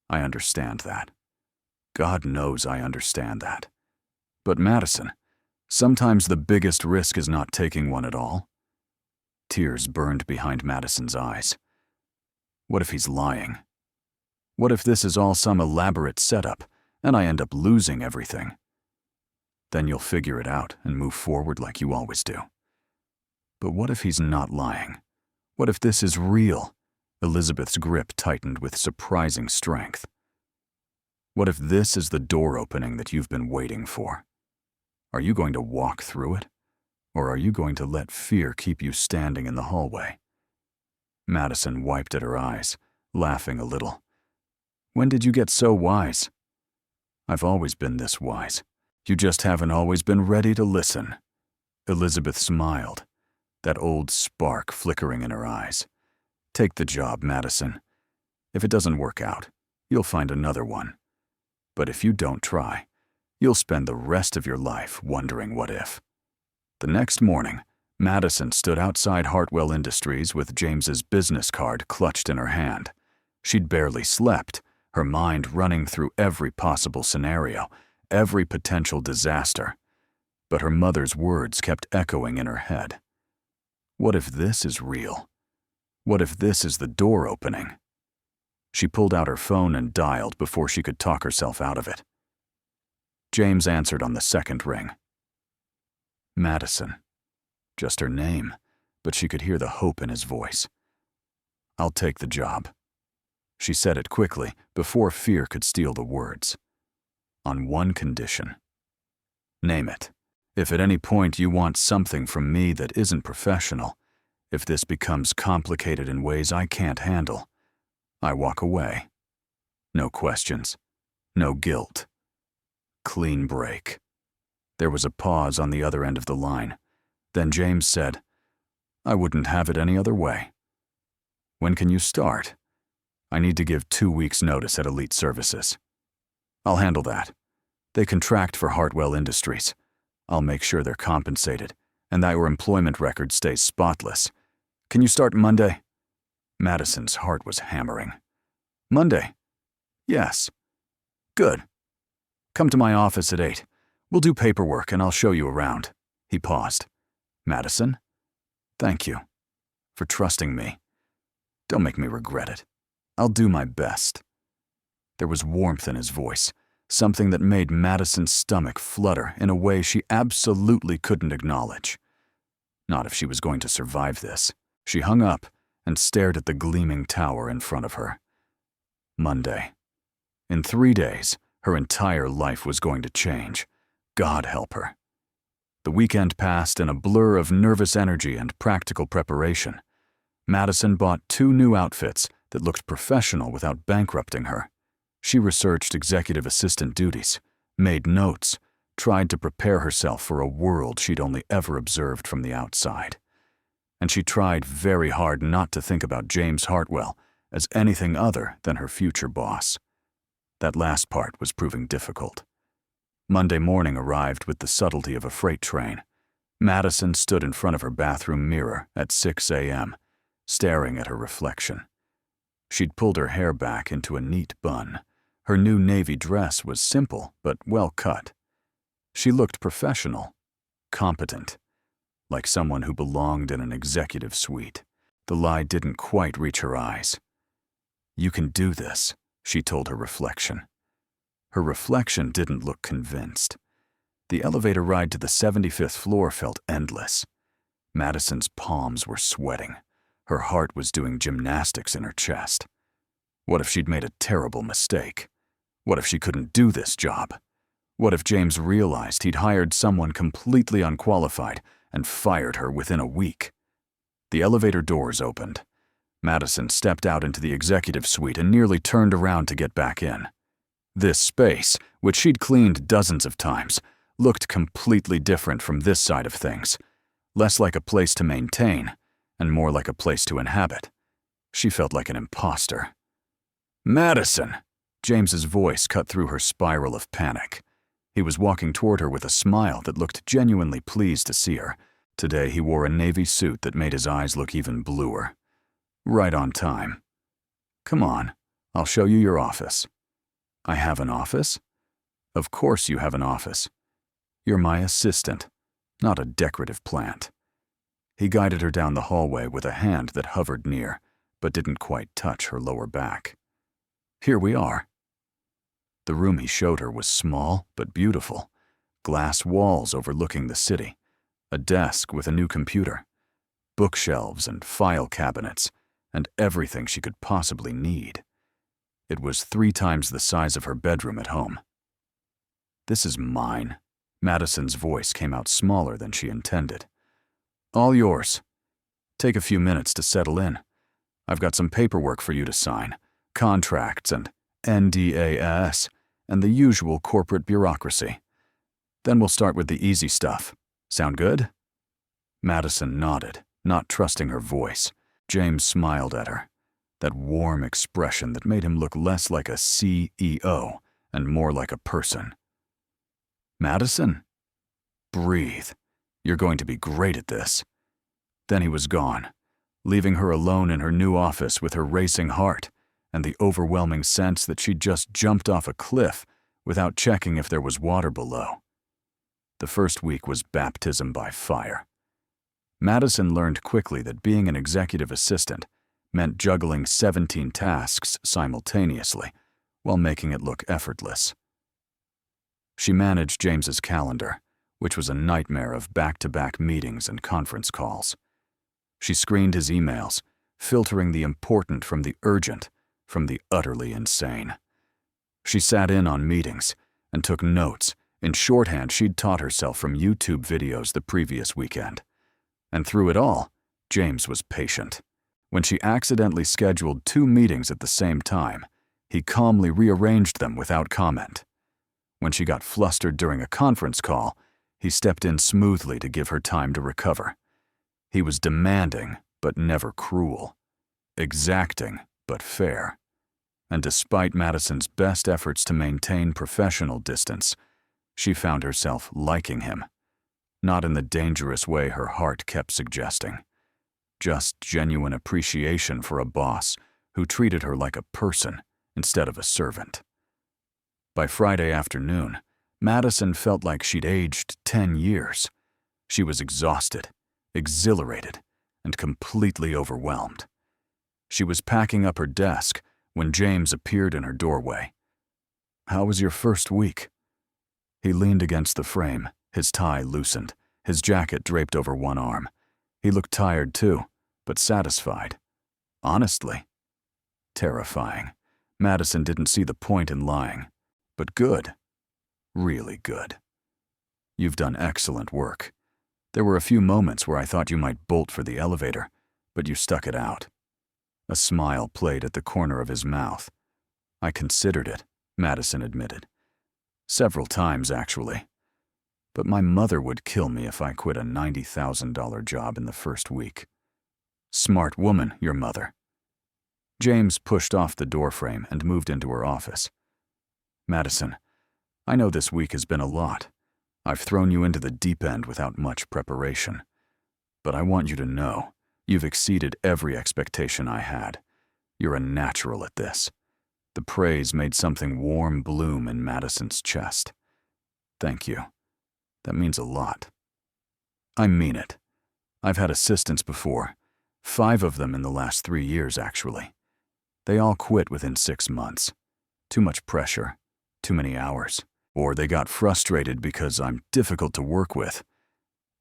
I understand that. God knows I understand that. But Madison, sometimes the biggest risk is not taking one at all." Tears burned behind Madison's eyes. What if he's lying? What if this is all some elaborate setup and I end up losing everything? Then you'll figure it out and move forward like you always do. But what if he's not lying? What if this is real? Elizabeth's grip tightened with surprising strength. What if this is the door opening that you've been waiting for? Are you going to walk through it? Or are you going to let fear keep you standing in the hallway? Madison wiped at her eyes, laughing a little. When did you get so wise? I've always been this wise. You just haven't always been ready to listen. Elizabeth smiled, that old spark flickering in her eyes. Take the job, Madison. If it doesn't work out, you'll find another one. But if you don't try, you'll spend the rest of your life wondering what if. The next morning, Madison stood outside Hartwell Industries with James's business card clutched in her hand. She'd barely slept, her mind running through every possible scenario, every potential disaster. But her mother's words kept echoing in her head. What if this is real? What if this is the door opening? She pulled out her phone and dialed before she could talk herself out of it. James answered on the second ring. Madison. Just her name, but she could hear the hope in his voice. I'll take the job. She said it quickly, before fear could steal the words. On one condition. Name it. If at any point you want something from me that isn't professional, if this becomes complicated in ways I can't handle, I walk away. No questions. No guilt. Clean break. There was a pause on the other end of the line. Then James said, I wouldn't have it any other way. When can you start? I need to give 2 weeks' notice at Elite Services. I'll handle that. They contract for Hartwell Industries. I'll make sure they're compensated, and that your employment record stays spotless. Can you start Monday? Madison's heart was hammering. Monday? Yes. Good. Come to my office at 8. We'll do paperwork and I'll show you around. He paused. Madison? Thank you. For trusting me. Don't make me regret it. I'll do my best. There was warmth in his voice, something that made Madison's stomach flutter in a way she absolutely couldn't acknowledge. Not if she was going to survive this. She hung up and stared at the gleaming tower in front of her. Monday. In 3 days, her entire life was going to change. God help her. The weekend passed in a blur of nervous energy and practical preparation. Madison bought 2 new outfits that looked professional without bankrupting her. She researched executive assistant duties, made notes, tried to prepare herself for a world she'd only ever observed from the outside. And she tried very hard not to think about James Hartwell as anything other than her future boss. That last part was proving difficult. Monday morning arrived with the subtlety of a freight train. Madison stood in front of her bathroom mirror at 6 a.m., staring at her reflection. She'd pulled her hair back into a neat bun. Her new navy dress was simple but well cut. She looked professional, competent, like someone who belonged in an executive suite. The lie didn't quite reach her eyes. You can do this, she told her reflection. Her reflection didn't look convinced. The elevator ride to the 75th floor felt endless. Madison's palms were sweating. Her heart was doing gymnastics in her chest. What if she'd made a terrible mistake? What if she couldn't do this job? What if James realized he'd hired someone completely unqualified and fired her within a week? The elevator doors opened. Madison stepped out into the executive suite and nearly turned around to get back in. This space, which she'd cleaned dozens of times, looked completely different from this side of things. Less like a place to maintain, and more like a place to inhabit. She felt like an imposter. Madison! James's voice cut through her spiral of panic. He was walking toward her with a smile that looked genuinely pleased to see her. Today he wore a navy suit that made his eyes look even bluer. Right on time. Come on, I'll show you your office. I have an office? Of course you have an office. You're my assistant, not a decorative plant. He guided her down the hallway with a hand that hovered near, but didn't quite touch her lower back. Here we are. The room he showed her was small but beautiful. Glass walls overlooking the city, a desk with a new computer, bookshelves and file cabinets, and everything she could possibly need. It was 3 times the size of her bedroom at home. This is mine. Madison's voice came out smaller than she intended. All yours. Take a few minutes to settle in. I've got some paperwork for you to sign, contracts and NDAS, and the usual corporate bureaucracy. Then we'll start with the easy stuff. Sound good? Madison nodded, not trusting her voice. James smiled at her, that warm expression that made him look less like a CEO and more like a person. Madison? Breathe. You're going to be great at this. Then he was gone, leaving her alone in her new office with her racing heart and the overwhelming sense that she'd just jumped off a cliff without checking if there was water below. The first week was baptism by fire. Madison learned quickly that being an executive assistant meant juggling 17 tasks simultaneously while making it look effortless. She managed James's calendar, which was a nightmare of back-to-back meetings and conference calls. She screened his emails, filtering the important from the urgent, from the utterly insane. She sat in on meetings and took notes in shorthand she'd taught herself from YouTube videos the previous weekend. And through it all, James was patient. When she accidentally scheduled 2 meetings at the same time, he calmly rearranged them without comment. When she got flustered during a conference call, he stepped in smoothly to give her time to recover. He was demanding, but never cruel. Exacting, but fair. And despite Madison's best efforts to maintain professional distance, she found herself liking him. Not in the dangerous way her heart kept suggesting. Just genuine appreciation for a boss who treated her like a person instead of a servant. By Friday afternoon, Madison felt like she'd aged 10 years. She was exhausted, exhilarated, and completely overwhelmed. She was packing up her desk when James appeared in her doorway. "How was your first week?" He leaned against the frame, his tie loosened, his jacket draped over one arm. He looked tired too, but satisfied. Honestly. Terrifying. Madison didn't see the point in lying. But good. Really good. "You've done excellent work. There were a few moments where I thought you might bolt for the elevator, but you stuck it out." A smile played at the corner of his mouth. "I considered it," Madison admitted. "Several times, actually. But my mother would kill me if I quit a $90,000 job in the first week." "Smart woman, your mother." James pushed off the doorframe and moved into her office. "Madison, I know this week has been a lot. I've thrown you into the deep end without much preparation. But I want you to know, you've exceeded every expectation I had. You're a natural at this." The praise made something warm bloom in Madison's chest. "Thank you. That means a lot." "I mean it. I've had assistants before, 5 of them in the last 3 years, actually. They all quit within 6 months. Too much pressure, too many hours, or they got frustrated because I'm difficult to work with."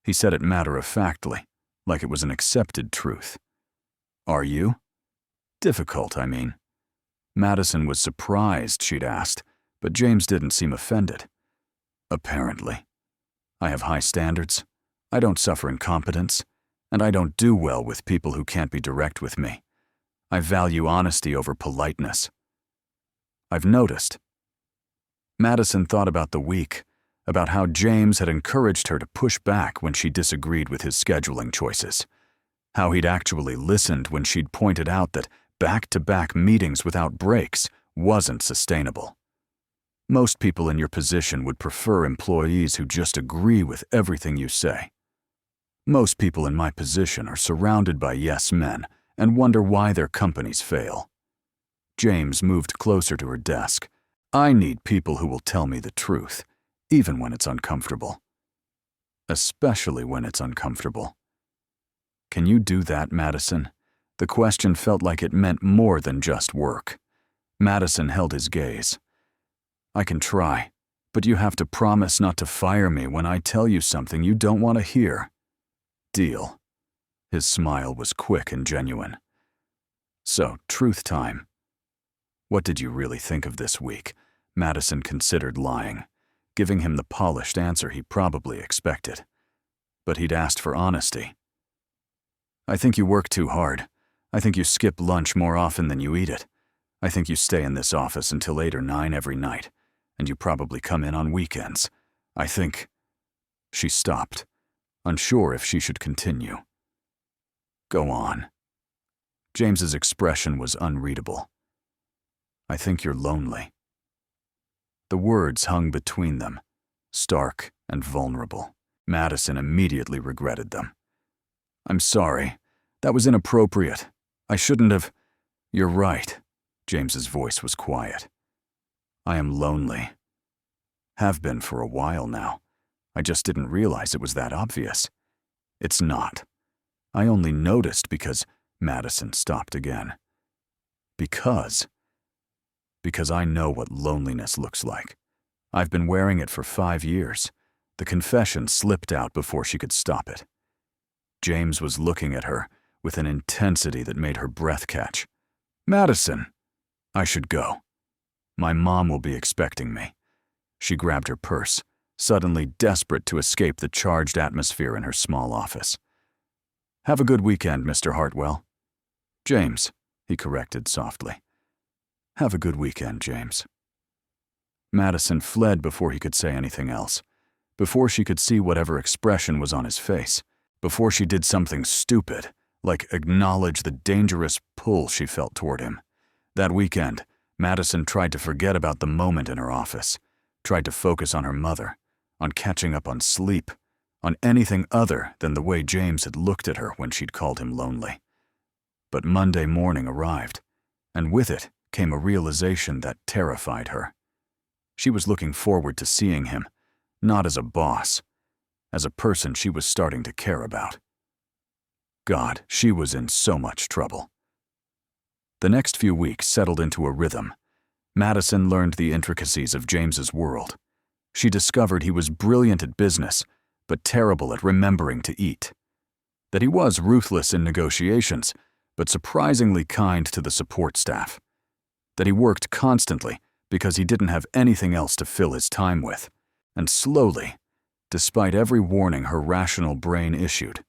He said it matter-of-factly, like it was an accepted truth. "Are you?" "Difficult, I mean." Madison was surprised she'd asked, but James didn't seem offended. "Apparently. I have high standards. I don't suffer incompetence, and I don't do well with people who can't be direct with me. I value honesty over politeness." "I've noticed." Madison thought about the week, about how James had encouraged her to push back when she disagreed with his scheduling choices, how he'd actually listened when she'd pointed out that back-to-back meetings without breaks wasn't sustainable. Most people in your position would prefer employees who just agree with everything you say. Most people in my position are surrounded by yes men and wonder why their companies fail. James moved closer to her desk. "I need people who will tell me the truth, even when it's uncomfortable. Especially when it's uncomfortable." "Can you do that, Madison?" The question felt like it meant more than just work. Madison held his gaze. "I can try, but you have to promise not to fire me when I tell you something you don't want to hear." "Deal." His smile was quick and genuine. "So, truth time. What did you really think of this week?" Madison considered lying, giving him the polished answer he probably expected. But he'd asked for honesty. "I think you work too hard. I think you skip lunch more often than you eat it. I think you stay in this office until 8 or 9 every night, and you probably come in on weekends. I think—" She stopped, unsure if she should continue. "Go on." James's expression was unreadable. "I think you're lonely." The words hung between them, stark and vulnerable. Madison immediately regretted them. "I'm sorry. That was inappropriate. I shouldn't have—" "You're right." James's voice was quiet. "I am lonely. Have been for a while now. I just didn't realize it was that obvious. It's not. I only noticed because—" Madison stopped again. Because I know what loneliness looks like. I've been wearing it for 5 years. The confession slipped out before she could stop it. James was looking at her with an intensity that made her breath catch. "Madison! I should go. My mom will be expecting me." She grabbed her purse, suddenly desperate to escape the charged atmosphere in her small office. "Have a good weekend, Mr. Hartwell." "James," he corrected softly. "Have a good weekend, James." Madison fled before he could say anything else, before she could see whatever expression was on his face, before she did something stupid, like acknowledge the dangerous pull she felt toward him. That weekend, Madison tried to forget about the moment in her office, tried to focus on her mother, on catching up on sleep, on anything other than the way James had looked at her when she'd called him lonely. But Monday morning arrived, and with it came a realization that terrified her. She was looking forward to seeing him, not as a boss, as a person she was starting to care about. God, she was in so much trouble. The next few weeks settled into a rhythm. Madison learned the intricacies of James's world. She discovered he was brilliant at business, but terrible at remembering to eat. That he was ruthless in negotiations, but surprisingly kind to the support staff. That he worked constantly because he didn't have anything else to fill his time with. And slowly, despite every warning her rational brain issued,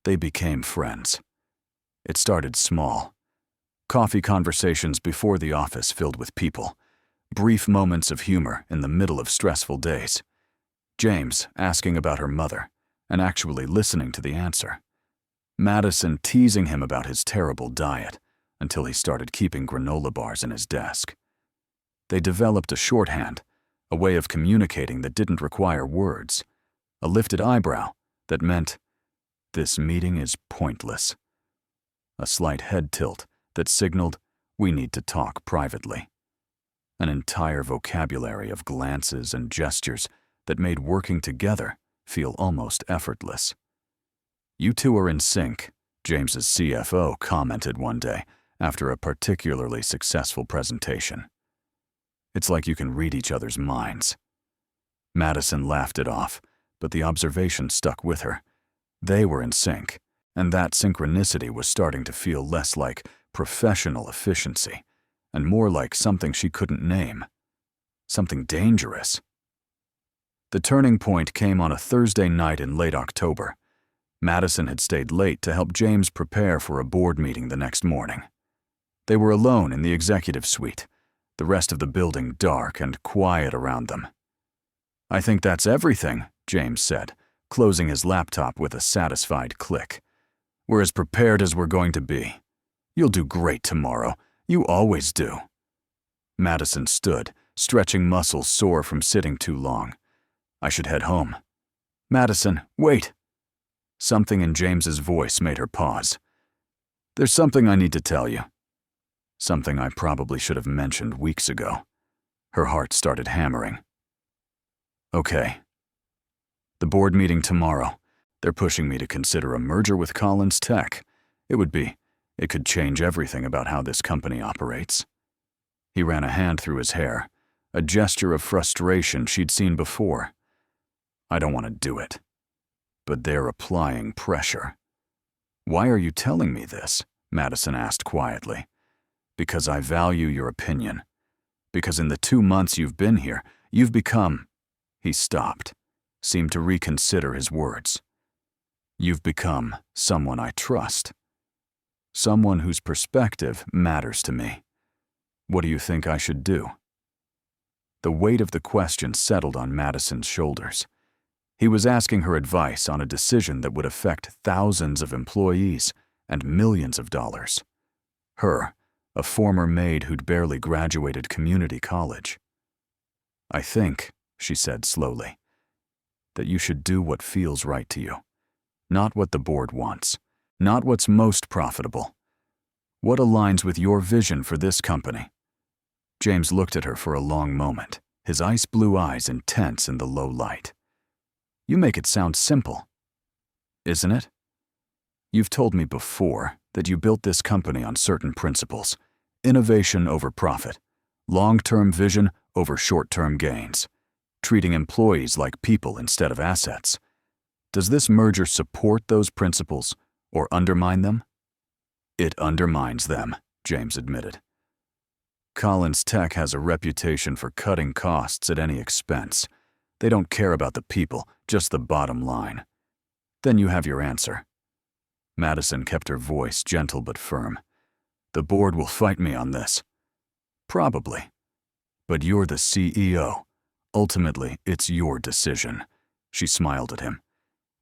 they became friends. It started small. Coffee conversations before the office filled with people. Brief moments of humor in the middle of stressful days. James asking about her mother and actually listening to the answer. Madison teasing him about his terrible diet until he started keeping granola bars in his desk. They developed a shorthand, a way of communicating that didn't require words, a lifted eyebrow that meant, "This meeting is pointless," a slight head tilt that signaled, "We need to talk privately," an entire vocabulary of glances and gestures that made working together feel almost effortless. "You two are in sync," James's CFO commented one day after a particularly successful presentation. "It's like you can read each other's minds." Madison laughed it off, but the observation stuck with her. They were in sync, and that synchronicity was starting to feel less like professional efficiency and more like something she couldn't name. Something dangerous. The turning point came on a Thursday night in late October. Madison had stayed late to help James prepare for a board meeting the next morning. They were alone in the executive suite, the rest of the building dark and quiet around them. "I think that's everything," James said, closing his laptop with a satisfied click. "We're as prepared as we're going to be. You'll do great tomorrow. You always do." Madison stood, stretching muscles sore from sitting too long. "I should head home." "Madison, wait." Something in James's voice made her pause. "There's something I need to tell you. Something I probably should have mentioned weeks ago." Her heart started hammering. "Okay. The board meeting tomorrow. They're pushing me to consider a merger with Collins Tech. It could change everything about how this company operates." He ran a hand through his hair, a gesture of frustration she'd seen before. "I don't want to do it. But they're applying pressure." "Why are you telling me this?" Madison asked quietly. "Because I value your opinion. Because in the 2 months you've been here, you've become—" He stopped, seemed to reconsider his words. "You've become someone I trust. Someone whose perspective matters to me. What do you think I should do? The weight of the question settled on Madison's shoulders. He was asking her advice on a decision that would affect thousands of employees and millions of dollars. Her, a former maid who'd barely graduated community college. I think, she said slowly, that you should do what feels right to you. Not what the board wants. Not what's most profitable. What aligns with your vision for this company? James looked at her for a long moment, his ice blue eyes intense in the low light. You make it sound simple, isn't it? You've told me before that you built this company on certain principles: innovation over profit, long-term vision over short-term gains, treating employees like people instead of assets. Does this merger support those principles or undermine them? It undermines them, James admitted. Collins Tech has a reputation for cutting costs at any expense. They don't care about the people, just the bottom line. Then you have your answer. Madison kept her voice gentle but firm. The board will fight me on this. Probably. But you're the CEO. Ultimately, it's your decision. She smiled at him.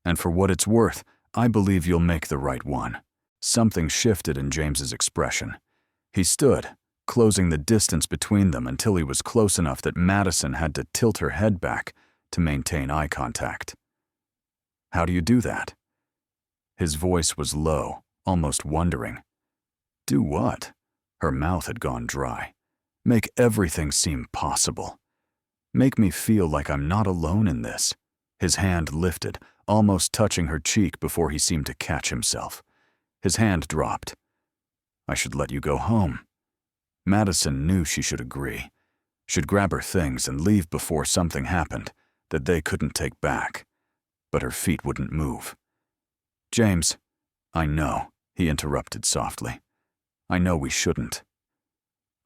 And for what it's worth, I believe you'll make the right one. Something shifted in James's expression. He stood, closing the distance between them until he was close enough that Madison had to tilt her head back to maintain eye contact. How do you do that? His voice was low, almost wondering. Do what? Her mouth had gone dry. Make everything seem possible. Make me feel like I'm not alone in this. His hand lifted, almost touching her cheek before he seemed to catch himself. His hand dropped. I should let you go home. Madison knew she should agree. Should grab her things and leave before something happened that they couldn't take back. But her feet wouldn't move. James, I know, he interrupted softly. I know we shouldn't.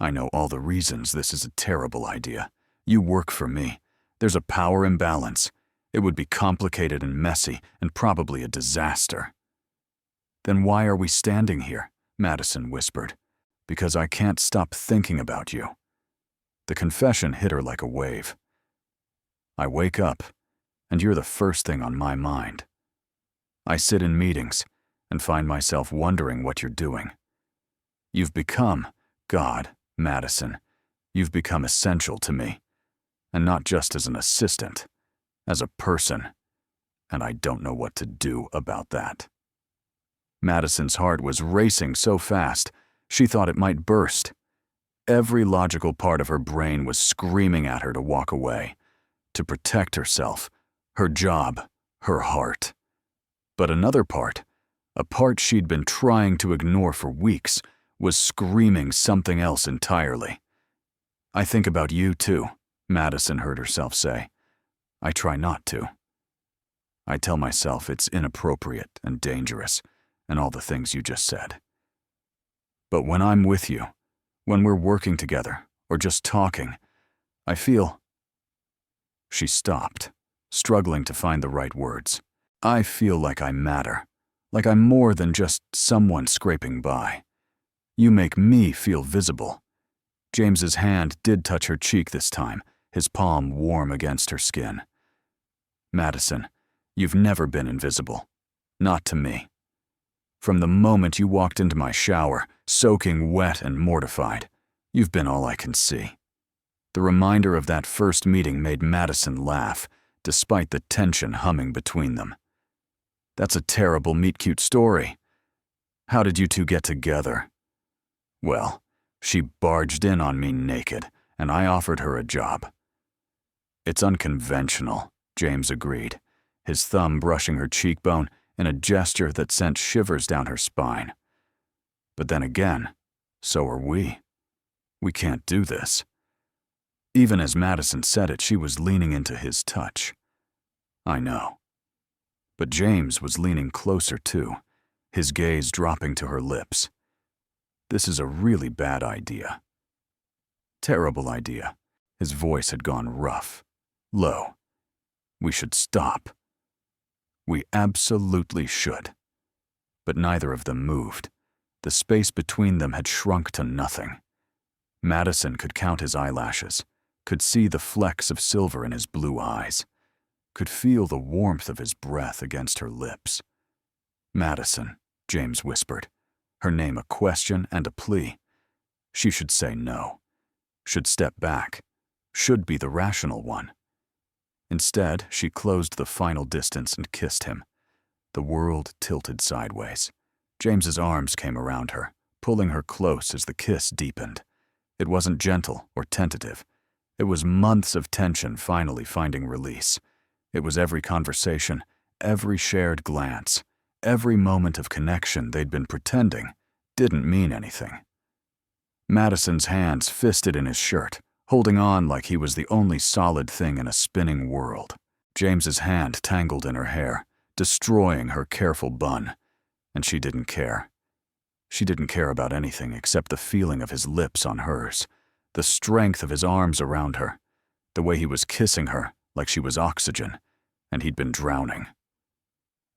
I know all the reasons this is a terrible idea. You work for me. There's a power imbalance. It would be complicated and messy and probably a disaster. Then why are we standing here? Madison whispered. Because I can't stop thinking about you. The confession hit her like a wave. I wake up, and you're the first thing on my mind. I sit in meetings and find myself wondering what you're doing. You've become, God, Madison, you've become essential to me, and not just as an assistant, as a person, and I don't know what to do about that. Madison's heart was racing so fast, she thought it might burst. Every logical part of her brain was screaming at her to walk away, to protect herself, her job, her heart. But another part, a part she'd been trying to ignore for weeks, was screaming something else entirely. I think about you too, Madison heard herself say. I try not to. I tell myself it's inappropriate and dangerous, and all the things you just said. But when I'm with you, when we're working together, or just talking, I feel... She stopped, struggling to find the right words. I feel like I matter, like I'm more than just someone scraping by. You make me feel visible. James's hand did touch her cheek this time, his palm warm against her skin. Madison, you've never been invisible. Not to me. From the moment you walked into my shower, soaking wet and mortified, you've been all I can see. The reminder of that first meeting made Madison laugh, despite the tension humming between them. That's a terrible meet-cute story. How did you two get together? Well, she barged in on me naked, and I offered her a job. It's unconventional, James agreed, his thumb brushing her cheekbone in a gesture that sent shivers down her spine. But then again, so are we. We can't do this. Even as Madison said it, she was leaning into his touch. I know. But James was leaning closer too, his gaze dropping to her lips. This is a really bad idea. Terrible idea. His voice had gone rough, low. We should stop. We absolutely should. But neither of them moved. The space between them had shrunk to nothing. Madison could count his eyelashes, could see the flecks of silver in his blue eyes, could feel the warmth of his breath against her lips. Madison, James whispered, her name a question and a plea. She should say no, should step back, should be the rational one. Instead, she closed the final distance and kissed him. The world tilted sideways. James's arms came around her, pulling her close as the kiss deepened. It wasn't gentle or tentative. It was months of tension finally finding release. It was every conversation, every shared glance, every moment of connection they'd been pretending didn't mean anything. Madison's hands fisted in his shirt, holding on like he was the only solid thing in a spinning world. James's hand tangled in her hair, destroying her careful bun, and she didn't care. She didn't care about anything except the feeling of his lips on hers, the strength of his arms around her, the way he was kissing her like she was oxygen, and he'd been drowning.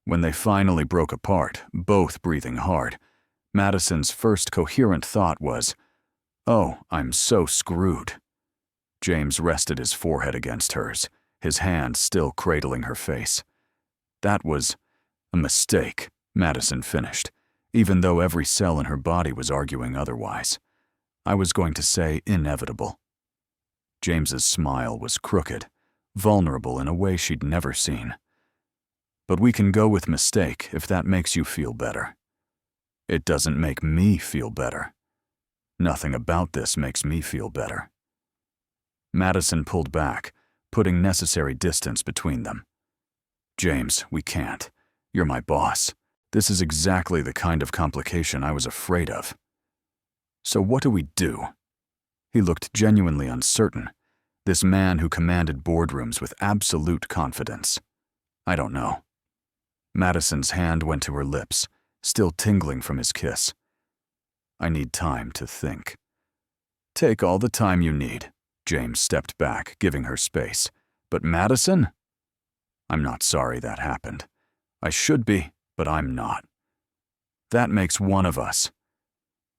When they finally broke apart, both breathing hard, Madison's first coherent thought was, "Oh, I'm so screwed." James rested his forehead against hers, his hand still cradling her face. "That was a mistake," Madison finished, even though every cell in her body was arguing otherwise. "I was going to say inevitable." James's smile was crooked, vulnerable in a way she'd never seen. "But we can go with mistake if that makes you feel better." "It doesn't make me feel better. Nothing about this makes me feel better." Madison pulled back, putting necessary distance between them. "James, we can't. You're my boss. This is exactly the kind of complication I was afraid of." "So what do we do?" He looked genuinely uncertain, this man who commanded boardrooms with absolute confidence. "I don't know." Madison's hand went to her lips, still tingling from his kiss. "I need time to think." "Take all the time you need." James stepped back, giving her space. "But Madison?" "I'm not sorry that happened. I should be, but I'm not. That makes one of us."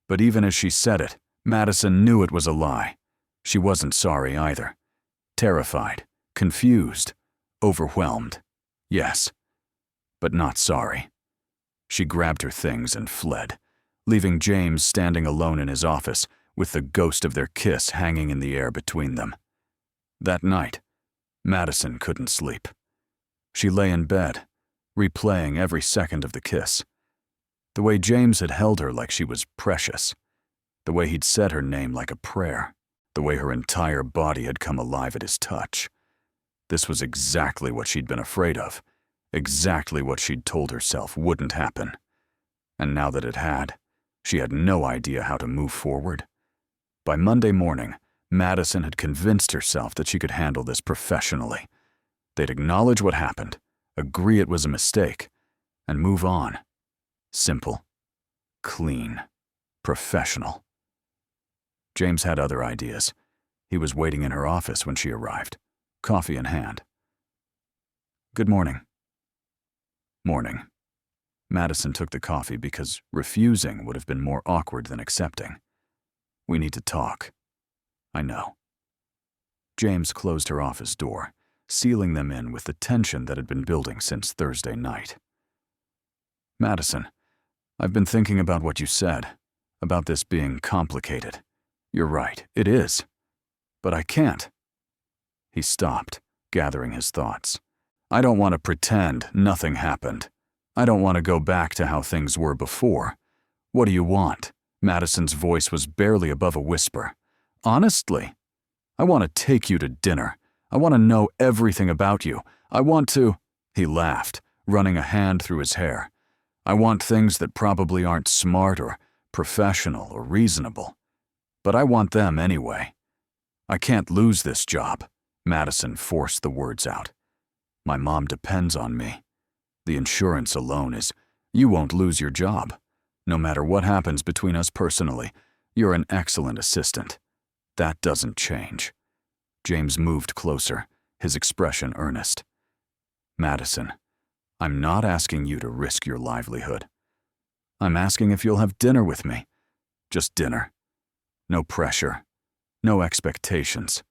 But even as she said it, Madison knew it was a lie. She wasn't sorry either. Terrified, confused, overwhelmed. Yes, but not sorry. She grabbed her things and fled, leaving James standing alone in his office with the ghost of their kiss hanging in the air between them. That night, Madison couldn't sleep. She lay in bed, replaying every second of the kiss. The way James had held her like she was precious. The way he'd said her name like a prayer. The way her entire body had come alive at his touch. This was exactly what she'd been afraid of. Exactly what she'd told herself wouldn't happen. And now that it had, she had no idea how to move forward. By Monday morning, Madison had convinced herself that she could handle this professionally. They'd acknowledge what happened, agree it was a mistake, and move on. Simple, clean, professional. James had other ideas. He was waiting in her office when she arrived, coffee in hand. "Good morning." "Morning." Madison took the coffee because refusing would have been more awkward than accepting. "We need to talk." "I know." James closed her office door, sealing them in with the tension that had been building since Thursday night. "Madison, I've been thinking about what you said, about this being complicated. You're right, it is. But I can't." He stopped, gathering his thoughts. "I don't want to pretend nothing happened. I don't want to go back to how things were before. What do you want?" Madison's voice was barely above a whisper. "Honestly, I want to take you to dinner. I want to know everything about you. I want to—" He laughed, running a hand through his hair. "I want things that probably aren't smart or professional or reasonable. But I want them anyway. I can't lose this job." Madison forced the words out. "My mom depends on me. The insurance alone is, you won't lose your job. No matter what happens between us personally, you're an excellent assistant. That doesn't change." James moved closer, his expression earnest. "Madison, I'm not asking you to risk your livelihood. I'm asking if you'll have dinner with me. Just dinner. No pressure, No expectations.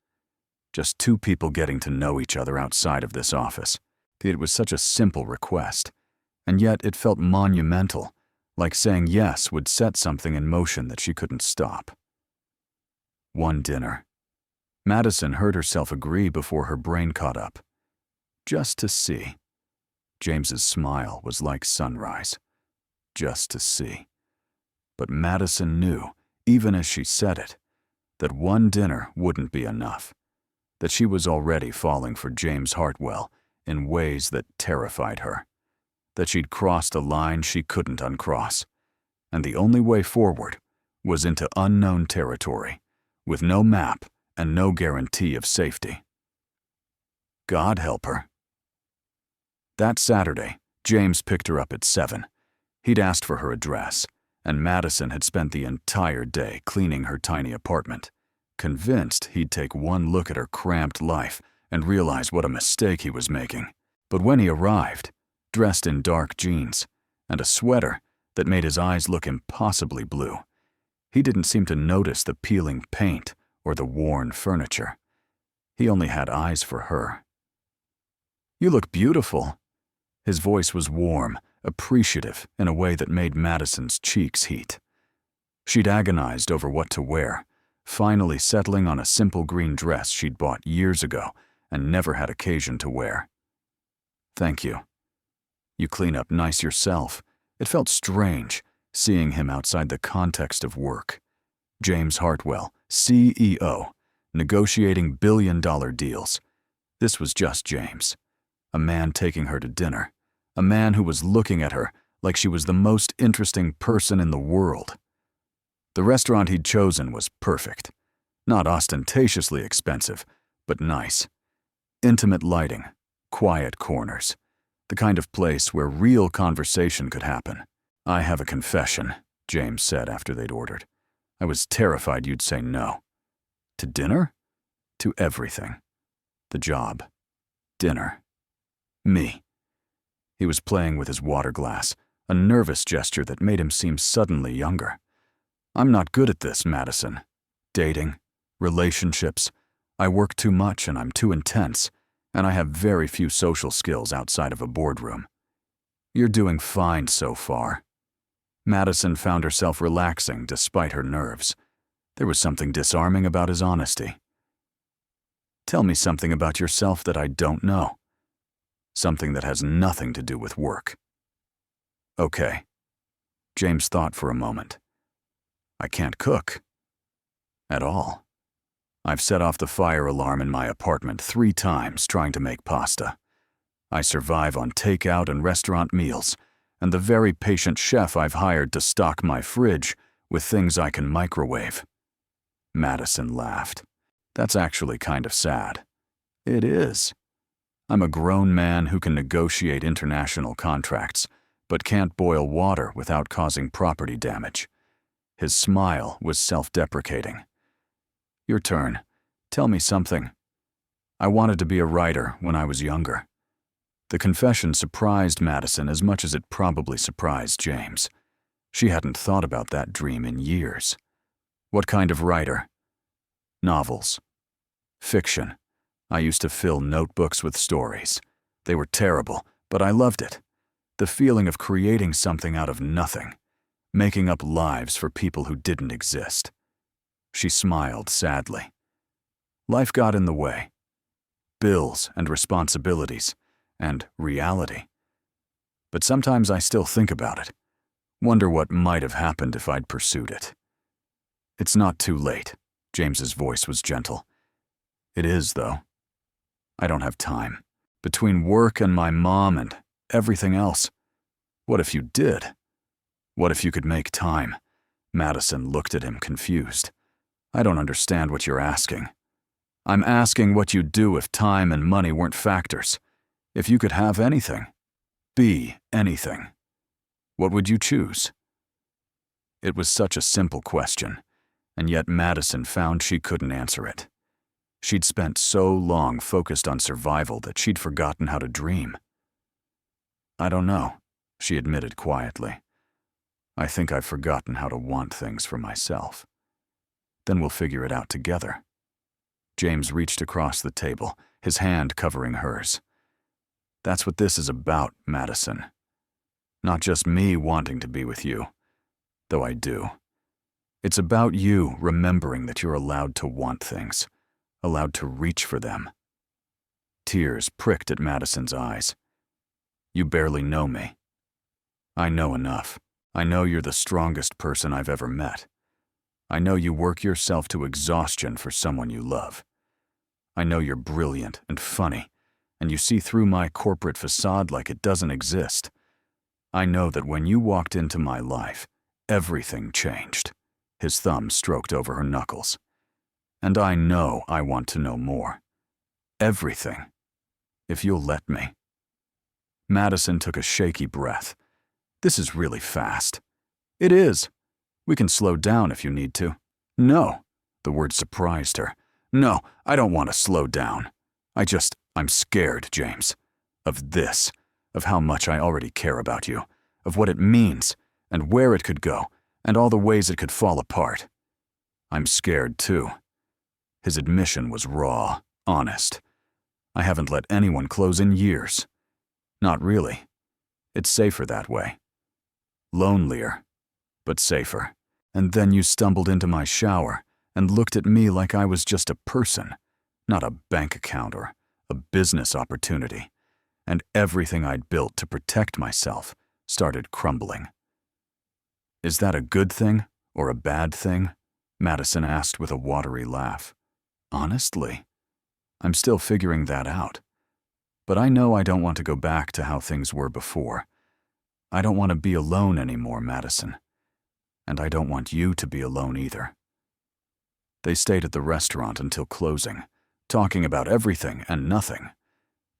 Just two people getting to know each other outside of this office. It was such a simple request, and yet it felt monumental, like saying yes would set something in motion that she couldn't stop. One dinner. Madison heard herself agree before her brain caught up. Just to see. James's smile was like sunrise. Just to see. But Madison knew, even as she said it, that one dinner wouldn't be enough, that she was already falling for James Hartwell in ways that terrified her, that she'd crossed a line she couldn't uncross, and the only way forward was into unknown territory, with no map and no guarantee of safety. God help her. That Saturday, James picked her up at 7. He'd asked for her address, and Madison had spent the entire day cleaning her tiny apartment, convinced he'd take one look at her cramped life and realize what a mistake he was making. But when he arrived, dressed in dark jeans and a sweater that made his eyes look impossibly blue, he didn't seem to notice the peeling paint or the worn furniture. He only had eyes for her. "You look beautiful." His voice was warm, appreciative in a way that made Madison's cheeks heat. She'd agonized over what to wear, finally settling on a simple green dress she'd bought years ago and never had occasion to wear. "Thank you. You clean up nice yourself." It felt strange, seeing him outside the context of work. James Hartwell, CEO, negotiating billion-dollar deals. This was just James. A man taking her to dinner. A man who was looking at her like she was the most interesting person in the world. The restaurant he'd chosen was perfect. Not ostentatiously expensive, but nice. Intimate lighting, quiet corners. The kind of place where real conversation could happen. "I have a confession," James said after they'd ordered. "I was terrified you'd say no." "To dinner?" "To everything. The job. Dinner. Me." He was playing with his water glass, a nervous gesture that made him seem suddenly younger. "I'm not good at this, Madison. Dating, relationships. I work too much and I'm too intense, and I have very few social skills outside of a boardroom." "You're doing fine so far." Madison found herself relaxing despite her nerves. There was something disarming about his honesty. "Tell me something about yourself that I don't know. Something that has nothing to do with work." "Okay." James thought for a moment. "I can't cook. At all. I've set off the fire alarm in my apartment 3 times trying to make pasta. I survive on takeout and restaurant meals, and the very patient chef I've hired to stock my fridge with things I can microwave." Madison laughed. "That's actually kind of sad." "It is. I'm a grown man who can negotiate international contracts, but can't boil water without causing property damage." His smile was self-deprecating. "Your turn. Tell me something." "I wanted to be a writer when I was younger." The confession surprised Madison as much as it probably surprised James. She hadn't thought about that dream in years. "What kind of writer?" "Novels. Fiction. I used to fill notebooks with stories. They were terrible, but I loved it. The feeling of creating something out of nothing, making up lives for people who didn't exist." She smiled sadly. "Life got in the way. Bills and responsibilities, and reality. But sometimes I still think about it. Wonder what might have happened if I'd pursued it." "It's not too late." James's voice was gentle. "It is, though. I don't have time. Between work and my mom and everything else. What if you did? What if you could make time?" Madison looked at him confused. "I don't understand what you're asking." "I'm asking what you'd do if time and money weren't factors. If you could have anything, be anything. What would you choose?" It was such a simple question, and yet Madison found she couldn't answer it. She'd spent so long focused on survival that she'd forgotten how to dream. "I don't know," she admitted quietly. "I think I've forgotten how to want things for myself." Then we'll figure it out together. James reached across the table, his hand covering hers. That's what this is about, Madison. Not just me wanting to be with you, though I do. It's about you remembering that you're allowed to want things, allowed to reach for them. Tears pricked at Madison's eyes. You barely know me. I know enough. I know you're the strongest person I've ever met. I know you work yourself to exhaustion for someone you love. I know you're brilliant and funny, and you see through my corporate facade like it doesn't exist. I know that when you walked into my life, everything changed. His thumb stroked over her knuckles. And I know I want to know more. Everything. If you'll let me. Madison took a shaky breath. This is really fast. It is. We can slow down if you need to. No. The word surprised her. No, I don't want to slow down. I'm scared, James. Of this. Of how much I already care about you. Of what it means, and where it could go, and all the ways it could fall apart. I'm scared, too. His admission was raw, honest. I haven't let anyone close in years. Not really. It's safer that way. Lonelier, but safer. And then you stumbled into my shower and looked at me like I was just a person, not a bank account or a business opportunity. And everything I'd built to protect myself started crumbling. Is that a good thing or a bad thing? Madison asked with a watery laugh. Honestly, I'm still figuring that out. But I know I don't want to go back to how things were before. I don't want to be alone anymore, Madison. And I don't want you to be alone either. They stayed at the restaurant until closing, talking about everything and nothing.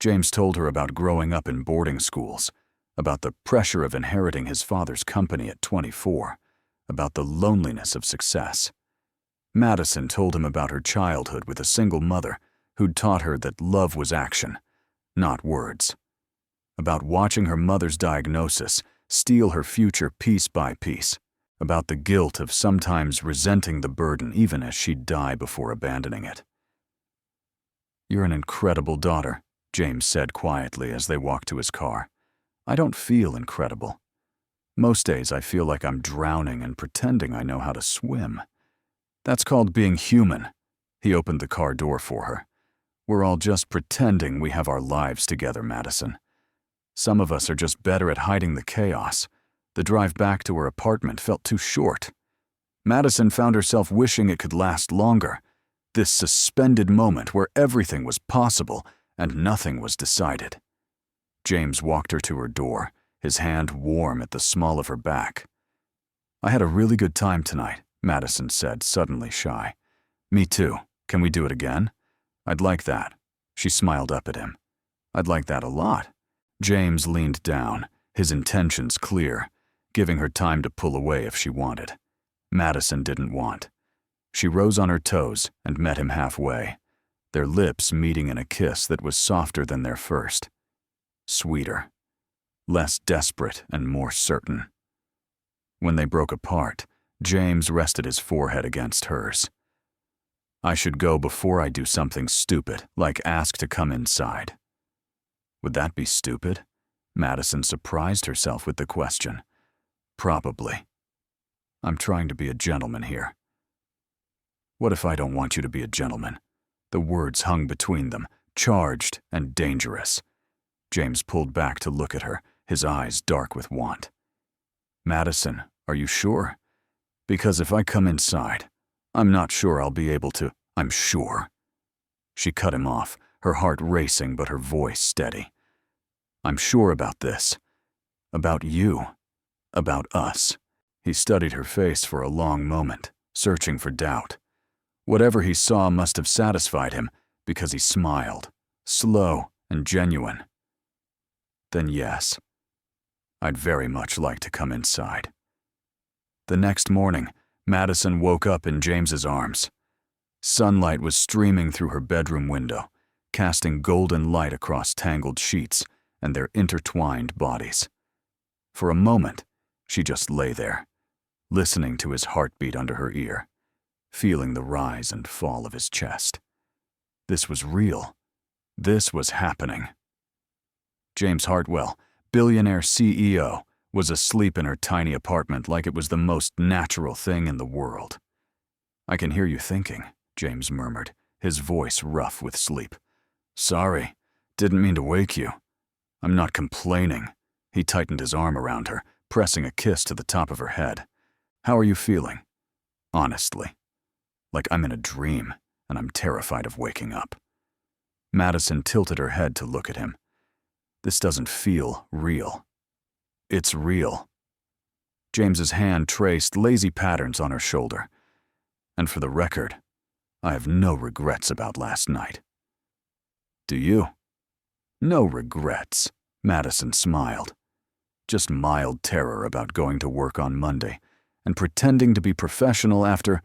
James told her about growing up in boarding schools, about the pressure of inheriting his father's company at 24, about the loneliness of success. Madison told him about her childhood with a single mother who'd taught her that love was action, not words. About watching her mother's diagnosis steal her future piece by piece. About the guilt of sometimes resenting the burden even as she'd die before abandoning it. You're an incredible daughter, James said quietly as they walked to his car. I don't feel incredible. Most days I feel like I'm drowning and pretending I know how to swim. That's called being human. He opened the car door for her. We're all just pretending we have our lives together, Madison. Some of us are just better at hiding the chaos. The drive back to her apartment felt too short. Madison found herself wishing it could last longer. This suspended moment where everything was possible and nothing was decided. James walked her to her door, his hand warm at the small of her back. I had a really good time tonight, Madison said, suddenly shy. Me too. Can we do it again? I'd like that. She smiled up at him. I'd like that a lot. James leaned down, his intentions clear, giving her time to pull away if she wanted. Madison didn't want. She rose on her toes and met him halfway, their lips meeting in a kiss that was softer than their first. Sweeter. Less desperate and more certain. When they broke apart, James rested his forehead against hers. I should go before I do something stupid, like ask to come inside. Would that be stupid? Madison surprised herself with the question. Probably. I'm trying to be a gentleman here. What if I don't want you to be a gentleman? The words hung between them, charged and dangerous. James pulled back to look at her, his eyes dark with want. Madison, are you sure? Because if I come inside, I'm not sure I'll be able to. I'm sure. She cut him off, her heart racing but her voice steady. I'm sure about this. About you. About us. He studied her face for a long moment, searching for doubt. Whatever he saw must have satisfied him because he smiled, slow and genuine. Then yes, I'd very much like to come inside. The next morning, Madison woke up in James's arms. Sunlight was streaming through her bedroom window, casting golden light across tangled sheets and their intertwined bodies. For a moment, she just lay there, listening to his heartbeat under her ear, feeling the rise and fall of his chest. This was real. This was happening. James Hartwell, Billionaire CEO, was asleep in her tiny apartment like it was the most natural thing in the world. "I can hear you thinking," James murmured, his voice rough with sleep. "Sorry, didn't mean to wake you. I'm not complaining." He tightened his arm around her, pressing a kiss to the top of her head. "How are you feeling?" "Honestly, like I'm in a dream, and I'm terrified of waking up." Madison tilted her head to look at him. "This doesn't feel real." "It's real." James's hand traced lazy patterns on her shoulder. "And for the record, I have no regrets about last night." "Do you?" "No regrets," Madison smiled. "Just mild terror about going to work on Monday and pretending to be professional after—"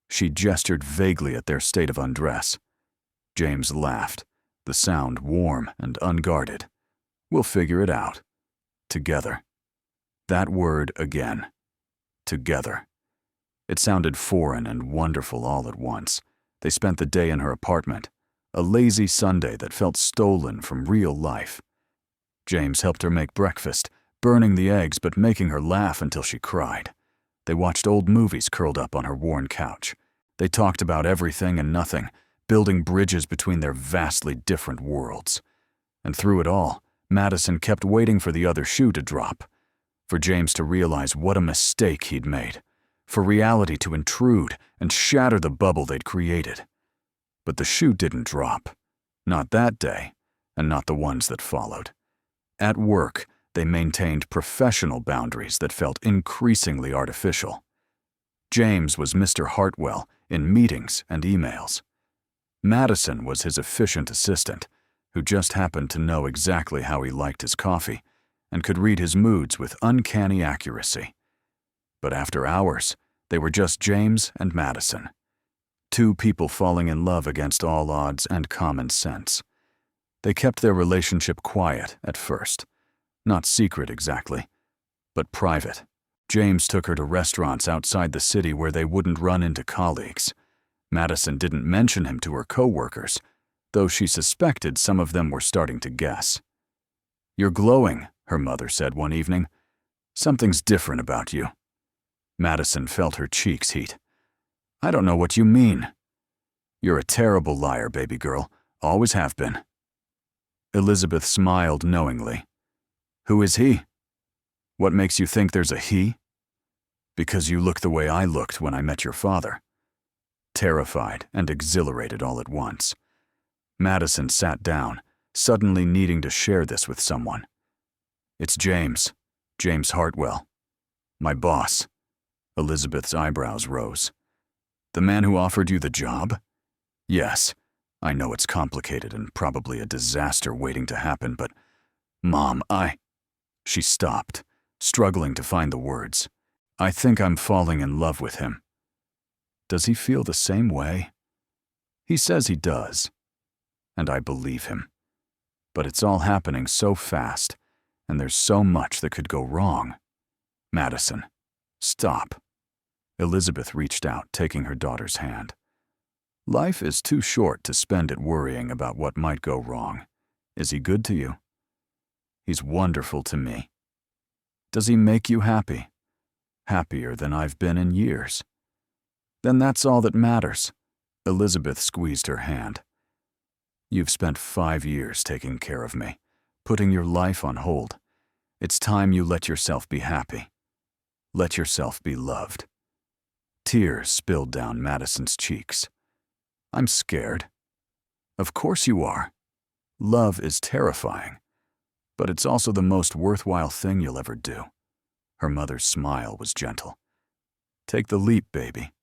She gestured vaguely at their state of undress. James laughed, the sound warm and unguarded. "We'll figure it out. Together." That word again. Together. It sounded foreign and wonderful all at once. They spent the day in her apartment, a lazy Sunday that felt stolen from real life. James helped her make breakfast, burning the eggs but making her laugh until she cried. They watched old movies curled up on her worn couch. They talked about everything and nothing, building bridges between their vastly different worlds. And through it all, Madison kept waiting for the other shoe to drop, for James to realize what a mistake he'd made, for reality to intrude and shatter the bubble they'd created. But the shoe didn't drop. Not that day, and not the ones that followed. At work, they maintained professional boundaries that felt increasingly artificial. James was Mr. Hartwell in meetings and emails. Madison was his efficient assistant, who just happened to know exactly how he liked his coffee and could read his moods with uncanny accuracy. But after hours, they were just James and Madison. Two people falling in love against all odds and common sense. They kept their relationship quiet at first. Not secret exactly, but private. James took her to restaurants outside the city where they wouldn't run into colleagues. Madison didn't mention him to her coworkers, though she suspected some of them were starting to guess. "You're glowing," her mother said one evening. "Something's different about you." Madison felt her cheeks heat. "I don't know what you mean." "You're a terrible liar, baby girl. Always have been." Elizabeth smiled knowingly. "Who is he?" "What makes you think there's a he?" "Because you look the way I looked when I met your father." Terrified and exhilarated all at once, Madison sat down, suddenly needing to share this with someone. "It's James. James Hartwell. My boss." Elizabeth's eyebrows rose. "The man who offered you the job?" "Yes. I know it's complicated and probably a disaster waiting to happen, but Mom, She stopped, struggling to find the words. "I think I'm falling in love with him." "Does he feel the same way?" "He says he does. And I believe him. But it's all happening so fast, and there's so much that could go wrong." "Madison, stop." Elizabeth reached out, taking her daughter's hand. "Life is too short to spend it worrying about what might go wrong. Is he good to you?" "He's wonderful to me." "Does he make you happy?" "Happier than I've been in years." "Then that's all that matters." Elizabeth squeezed her hand. "You've spent 5 years taking care of me, putting your life on hold. It's time you let yourself be happy. Let yourself be loved." Tears spilled down Madison's cheeks. "I'm scared." "Of course you are. Love is terrifying, but it's also the most worthwhile thing you'll ever do." Her mother's smile was gentle. "Take the leap, baby.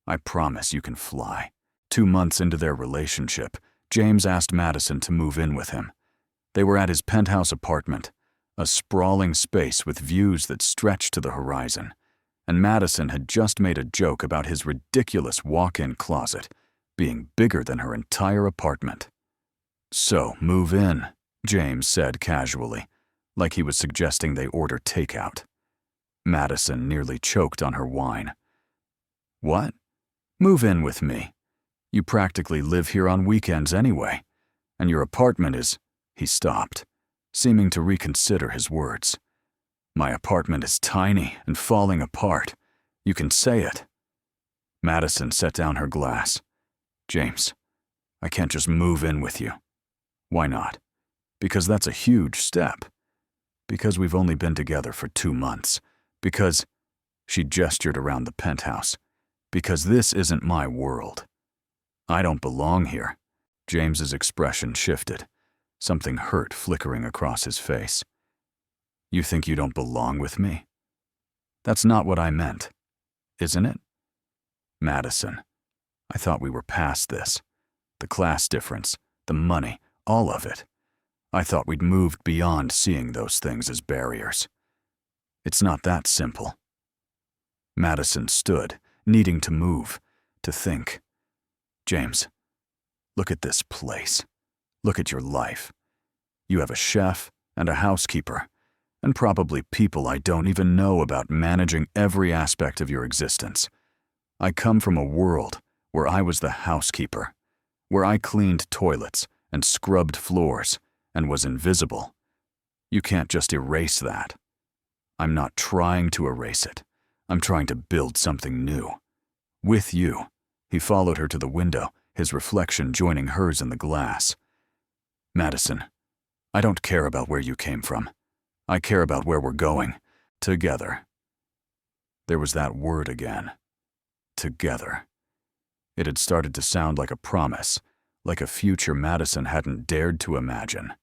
I promise you can fly." 2 months into their relationship, James asked Madison to move in with him. They were at his penthouse apartment, a sprawling space with views that stretched to the horizon, and Madison had just made a joke about his ridiculous walk-in closet being bigger than her entire apartment. "So, move in," James said casually, like he was suggesting they order takeout. Madison nearly choked on her wine. "What? Move in with me. You practically live here on weekends anyway, and your apartment is—" He stopped, seeming to reconsider his words. "My apartment is tiny and falling apart. You can say it." Madison set down her glass. "James, I can't just move in with you." "Why not?" "Because that's a huge step. Because we've only been together for 2 months. Because—" She gestured around the penthouse. "Because this isn't my world. I don't belong here." James's expression shifted, something hurt flickering across his face. "You think you don't belong with me?" "That's not what I meant. Isn't it?" "Madison, I thought we were past this. The class difference, the money, all of it. I thought we'd moved beyond seeing those things as barriers. It's not that simple." Madison stood, needing to move, to think. "James, look at this place. Look at your life. You have a chef and a housekeeper, and probably people I don't even know about managing every aspect of your existence. I come from a world where I was the housekeeper, where I cleaned toilets and scrubbed floors and was invisible. You can't just erase that. I'm not trying to erase it. I'm trying to build something new. With you." He followed her to the window, his reflection joining hers in the glass. "Madison, I don't care about where you came from. I care about where we're going. Together." There was that word again. Together. It had started to sound like a promise, like a future Madison hadn't dared to imagine.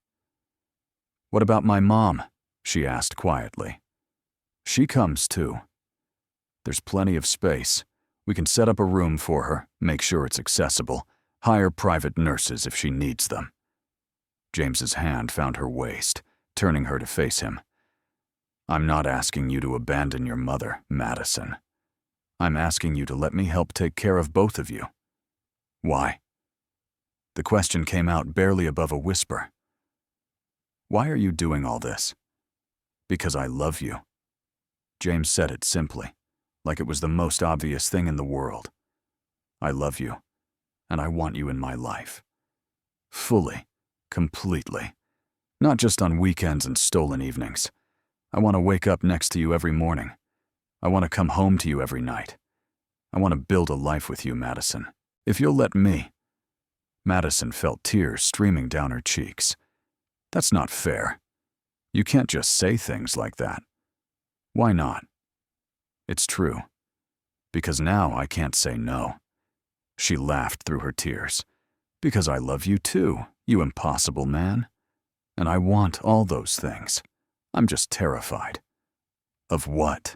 "What about my mom?" she asked quietly. "She comes too. There's plenty of space. We can set up a room for her, make sure it's accessible, hire private nurses if she needs them." James's hand found her waist, turning her to face him. "I'm not asking you to abandon your mother, Madison. I'm asking you to let me help take care of both of you." "Why?" The question came out barely above a whisper. "Why are you doing all this?" "Because I love you." James said it simply, like it was the most obvious thing in the world. "I love you, and I want you in my life. Fully, completely. Not just on weekends and stolen evenings. I want to wake up next to you every morning. I want to come home to you every night. I want to build a life with you, Madison. If you'll let me." Madison felt tears streaming down her cheeks. "That's not fair. You can't just say things like that." "Why not?" "It's true. Because now I can't say no." She laughed through her tears. "Because I love you too, you impossible man. And I want all those things. I'm just terrified." "Of what?"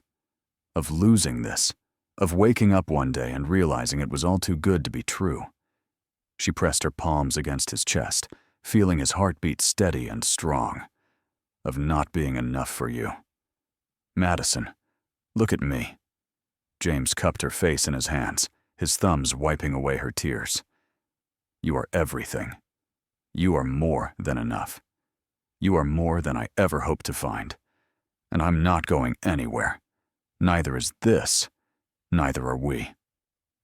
"Of losing this. Of waking up one day and realizing it was all too good to be true." She pressed her palms against his chest, feeling his heartbeat steady and strong. "Of not being enough for you. Madison, look at me." James cupped her face in his hands, his thumbs wiping away her tears. "You are everything. You are more than enough. You are more than I ever hoped to find. And I'm not going anywhere. Neither is this. Neither are we.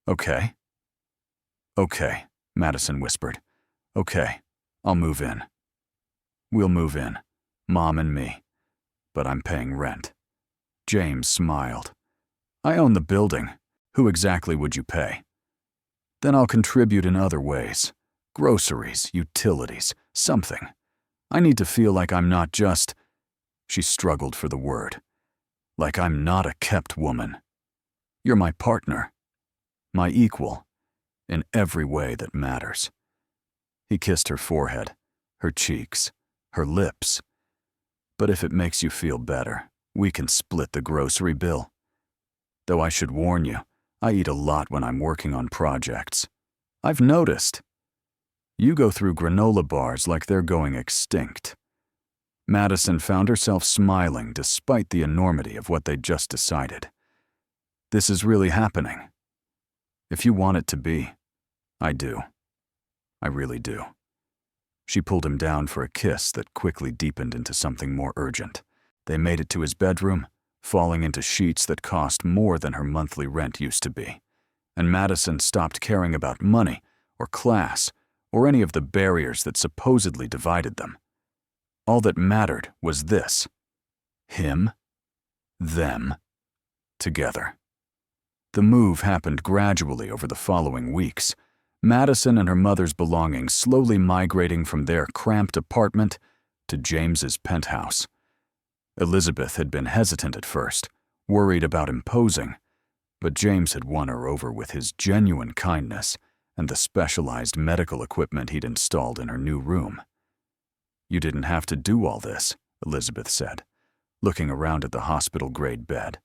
Okay?" "Okay," Madison whispered. "Okay, I'll move in. We'll move in, Mom and me. But I'm paying rent." James smiled. "I own the building. Who exactly would you pay?" "Then I'll contribute in other ways. Groceries, utilities, something. I need to feel like I'm not just—" She struggled for the word. "Like I'm not a kept woman. You're my partner. My equal. In every way that matters." He kissed her forehead, her cheeks, her lips. "But if it makes you feel better, we can split the grocery bill. Though I should warn you, I eat a lot when I'm working on projects. I've noticed. You go through granola bars like they're going extinct." Madison found herself smiling despite the enormity of what they'd just decided. "This is really happening. If you want it to be, I do. I really do." She pulled him down for a kiss that quickly deepened into something more urgent. They made it to his bedroom, falling into sheets that cost more than her monthly rent used to be. and Madison stopped caring about money or class or any of the barriers that supposedly divided them. All that mattered was this: him, them, together. The move happened gradually over the following weeks, Madison and her mother's belongings slowly migrating from their cramped apartment to James's penthouse. Elizabeth had been hesitant at first, worried about imposing, but James had won her over with his genuine kindness and the specialized medical equipment he'd installed in her new room. "You didn't have to do all this," Elizabeth said, looking around at the hospital-grade bed,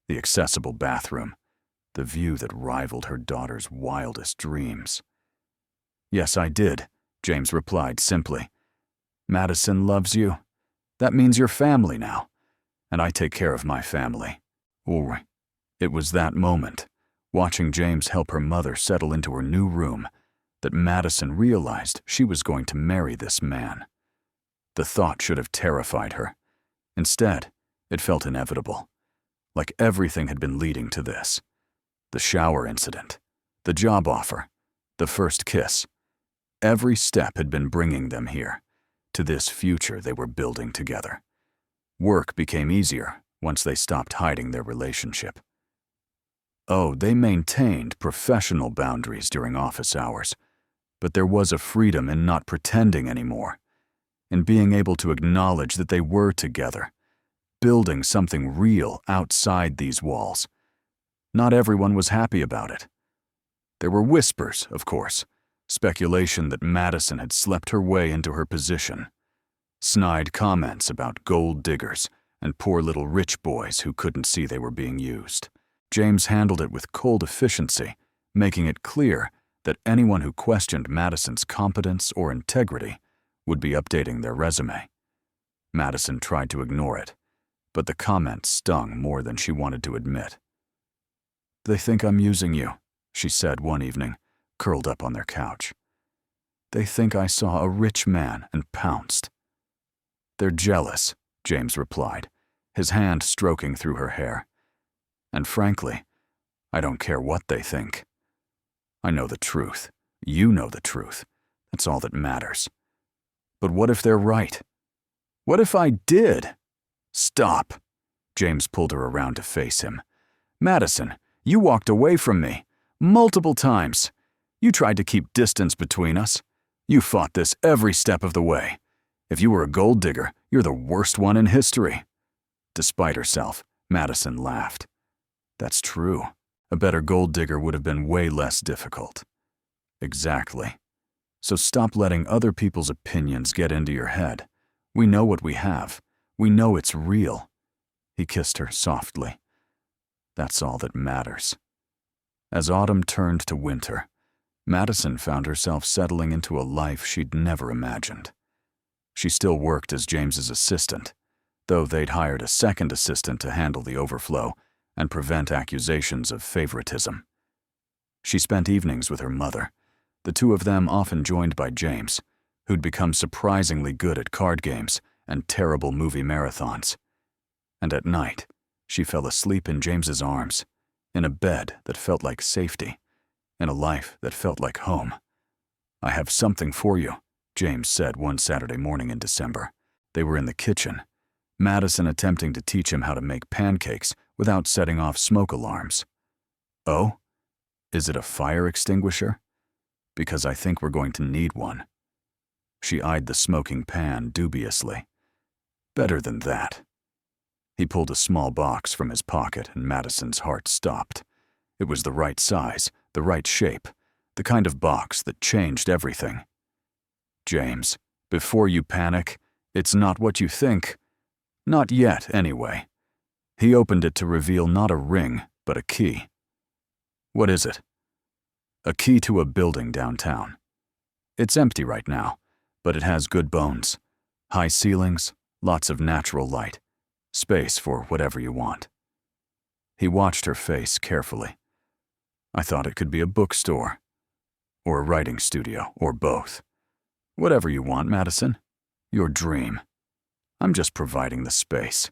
the accessible bathroom, the view that rivaled her daughter's wildest dreams. "Yes, I did," James replied simply. "Madison loves you. That means you're family now, and I take care of my family." Or it was that moment, watching James help her mother settle into her new room, that Madison realized she was going to marry this man. The thought should have terrified her. Instead, it felt inevitable, like everything had been leading to this. The shower incident, the job offer, the first kiss. Every step had been bringing them here, to this future they were building together. Work became easier once they stopped hiding their relationship. Oh, they maintained professional boundaries during office hours, but there was a freedom in not pretending anymore, in being able to acknowledge that they were together, building something real outside these walls. Not everyone was happy about it. There were whispers, of course, speculation that Madison had slept her way into her position, snide comments about gold diggers and poor little rich boys who couldn't see they were being used. James handled it with cold efficiency, making it clear that anyone who questioned Madison's competence or integrity would be updating their resume. Madison tried to ignore it, but the comment stung more than she wanted to admit. "They think I'm using you," she said one evening, curled up on their couch. "They think I saw a rich man and pounced." "They're jealous," James replied, his hand stroking through her hair. "And frankly, I don't care what they think. I know the truth. You know the truth. That's all that matters. But what if they're right? What if I did?" "Stop." James pulled her around to face him. "Madison, you walked away from me. Multiple times. You tried to keep distance between us. You fought this every step of the way. If you were a gold digger, you're the worst one in history." Despite herself, Madison laughed. "That's true. A better gold digger would have been way less difficult." "Exactly. So stop letting other people's opinions get into your head. We know what we have. We know it's real." He kissed her softly. "That's all that matters." As autumn turned to winter, Madison found herself settling into a life she'd never imagined. She still worked as James's assistant, though they'd hired a second assistant to handle the overflow and prevent accusations of favoritism. She spent evenings with her mother, the two of them often joined by James, who'd become surprisingly good at card games and terrible movie marathons. And at night, she fell asleep in James's arms, in a bed that felt like safety, in a life that felt like home. "I have something for you," James said one Saturday morning in December. They were in the kitchen, Madison attempting to teach him how to make pancakes without setting off smoke alarms. "Oh? Is it a fire extinguisher? Because I think we're going to need one." She eyed the smoking pan dubiously. "Better than that." He pulled a small box from his pocket and Madison's heart stopped. It was the right size, the right shape, the kind of box that changed everything. "James, before you panic, it's not what you think. Not yet, anyway." He opened it to reveal not a ring, but a key. "What is it?" "A key to a building downtown. It's empty right now, but it has good bones. High ceilings, lots of natural light, space for whatever you want." He watched her face carefully. "I thought it could be a bookstore, or a writing studio, or both. Whatever you want, Madison. Your dream. I'm just providing the space."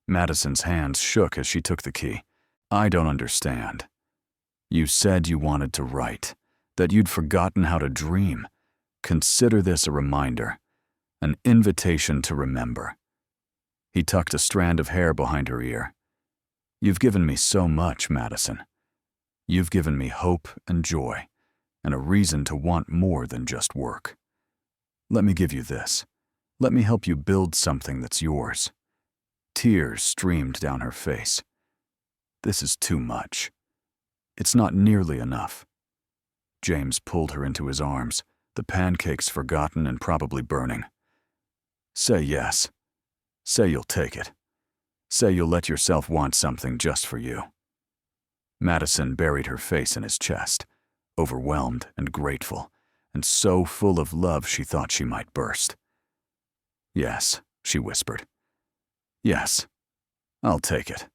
Madison's hands shook as she took the key. "I don't understand." You said you wanted to write, that you'd forgotten how to dream. Consider this a reminder, an invitation to remember. He tucked a strand of hair behind her ear. You've given me so much, Madison. You've given me hope and joy, and a reason to want more than just work. Let me give you this. Let me help you build something that's yours. Tears streamed down her face. This is too much. It's not nearly enough. James pulled her into his arms, the pancakes forgotten and probably burning. Say yes. Say you'll take it. Say you'll let yourself want something just for you. Madison buried her face in his chest, overwhelmed and grateful, and so full of love she thought she might burst. Yes, she whispered. Yes, I'll take it.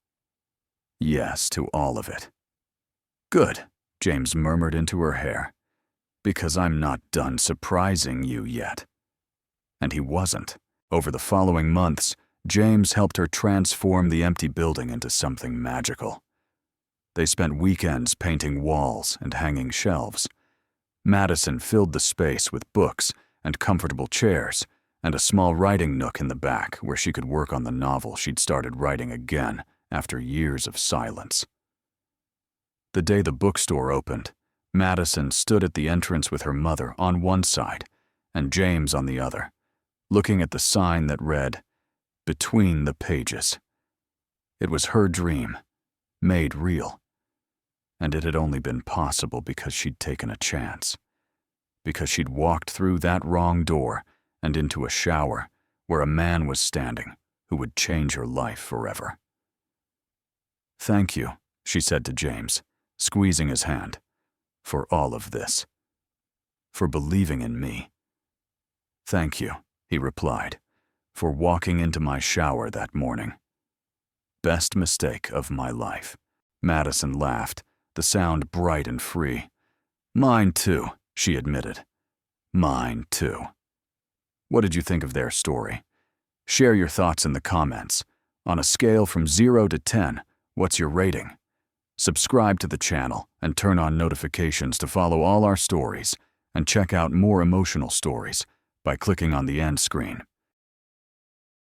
Yes to all of it. Good, James murmured into her hair, because I'm not done surprising you yet. And he wasn't. Over the following months, James helped her transform the empty building into something magical. They spent weekends painting walls and hanging shelves. Madison filled the space with books and comfortable chairs and a small writing nook in the back where she could work on the novel she'd started writing again after years of silence. The day the bookstore opened, Madison stood at the entrance with her mother on one side and James on the other, looking at the sign that read, "Between the Pages." It was her dream, made real. And it had only been possible because she'd taken a chance. Because she'd walked through that wrong door and into a shower where a man was standing who would change her life forever. Thank you, she said to James, squeezing his hand, for all of this. For believing in me. Thank you, he replied, for walking into my shower that morning. Best mistake of my life. Madison laughed, the sound bright and free. Mine too, she admitted. Mine too. What did you think of their story? Share your thoughts in the comments. On a scale from 0 to 10, what's your rating? Subscribe to the channel and turn on notifications to follow all our stories and check out more emotional stories by clicking on the end screen.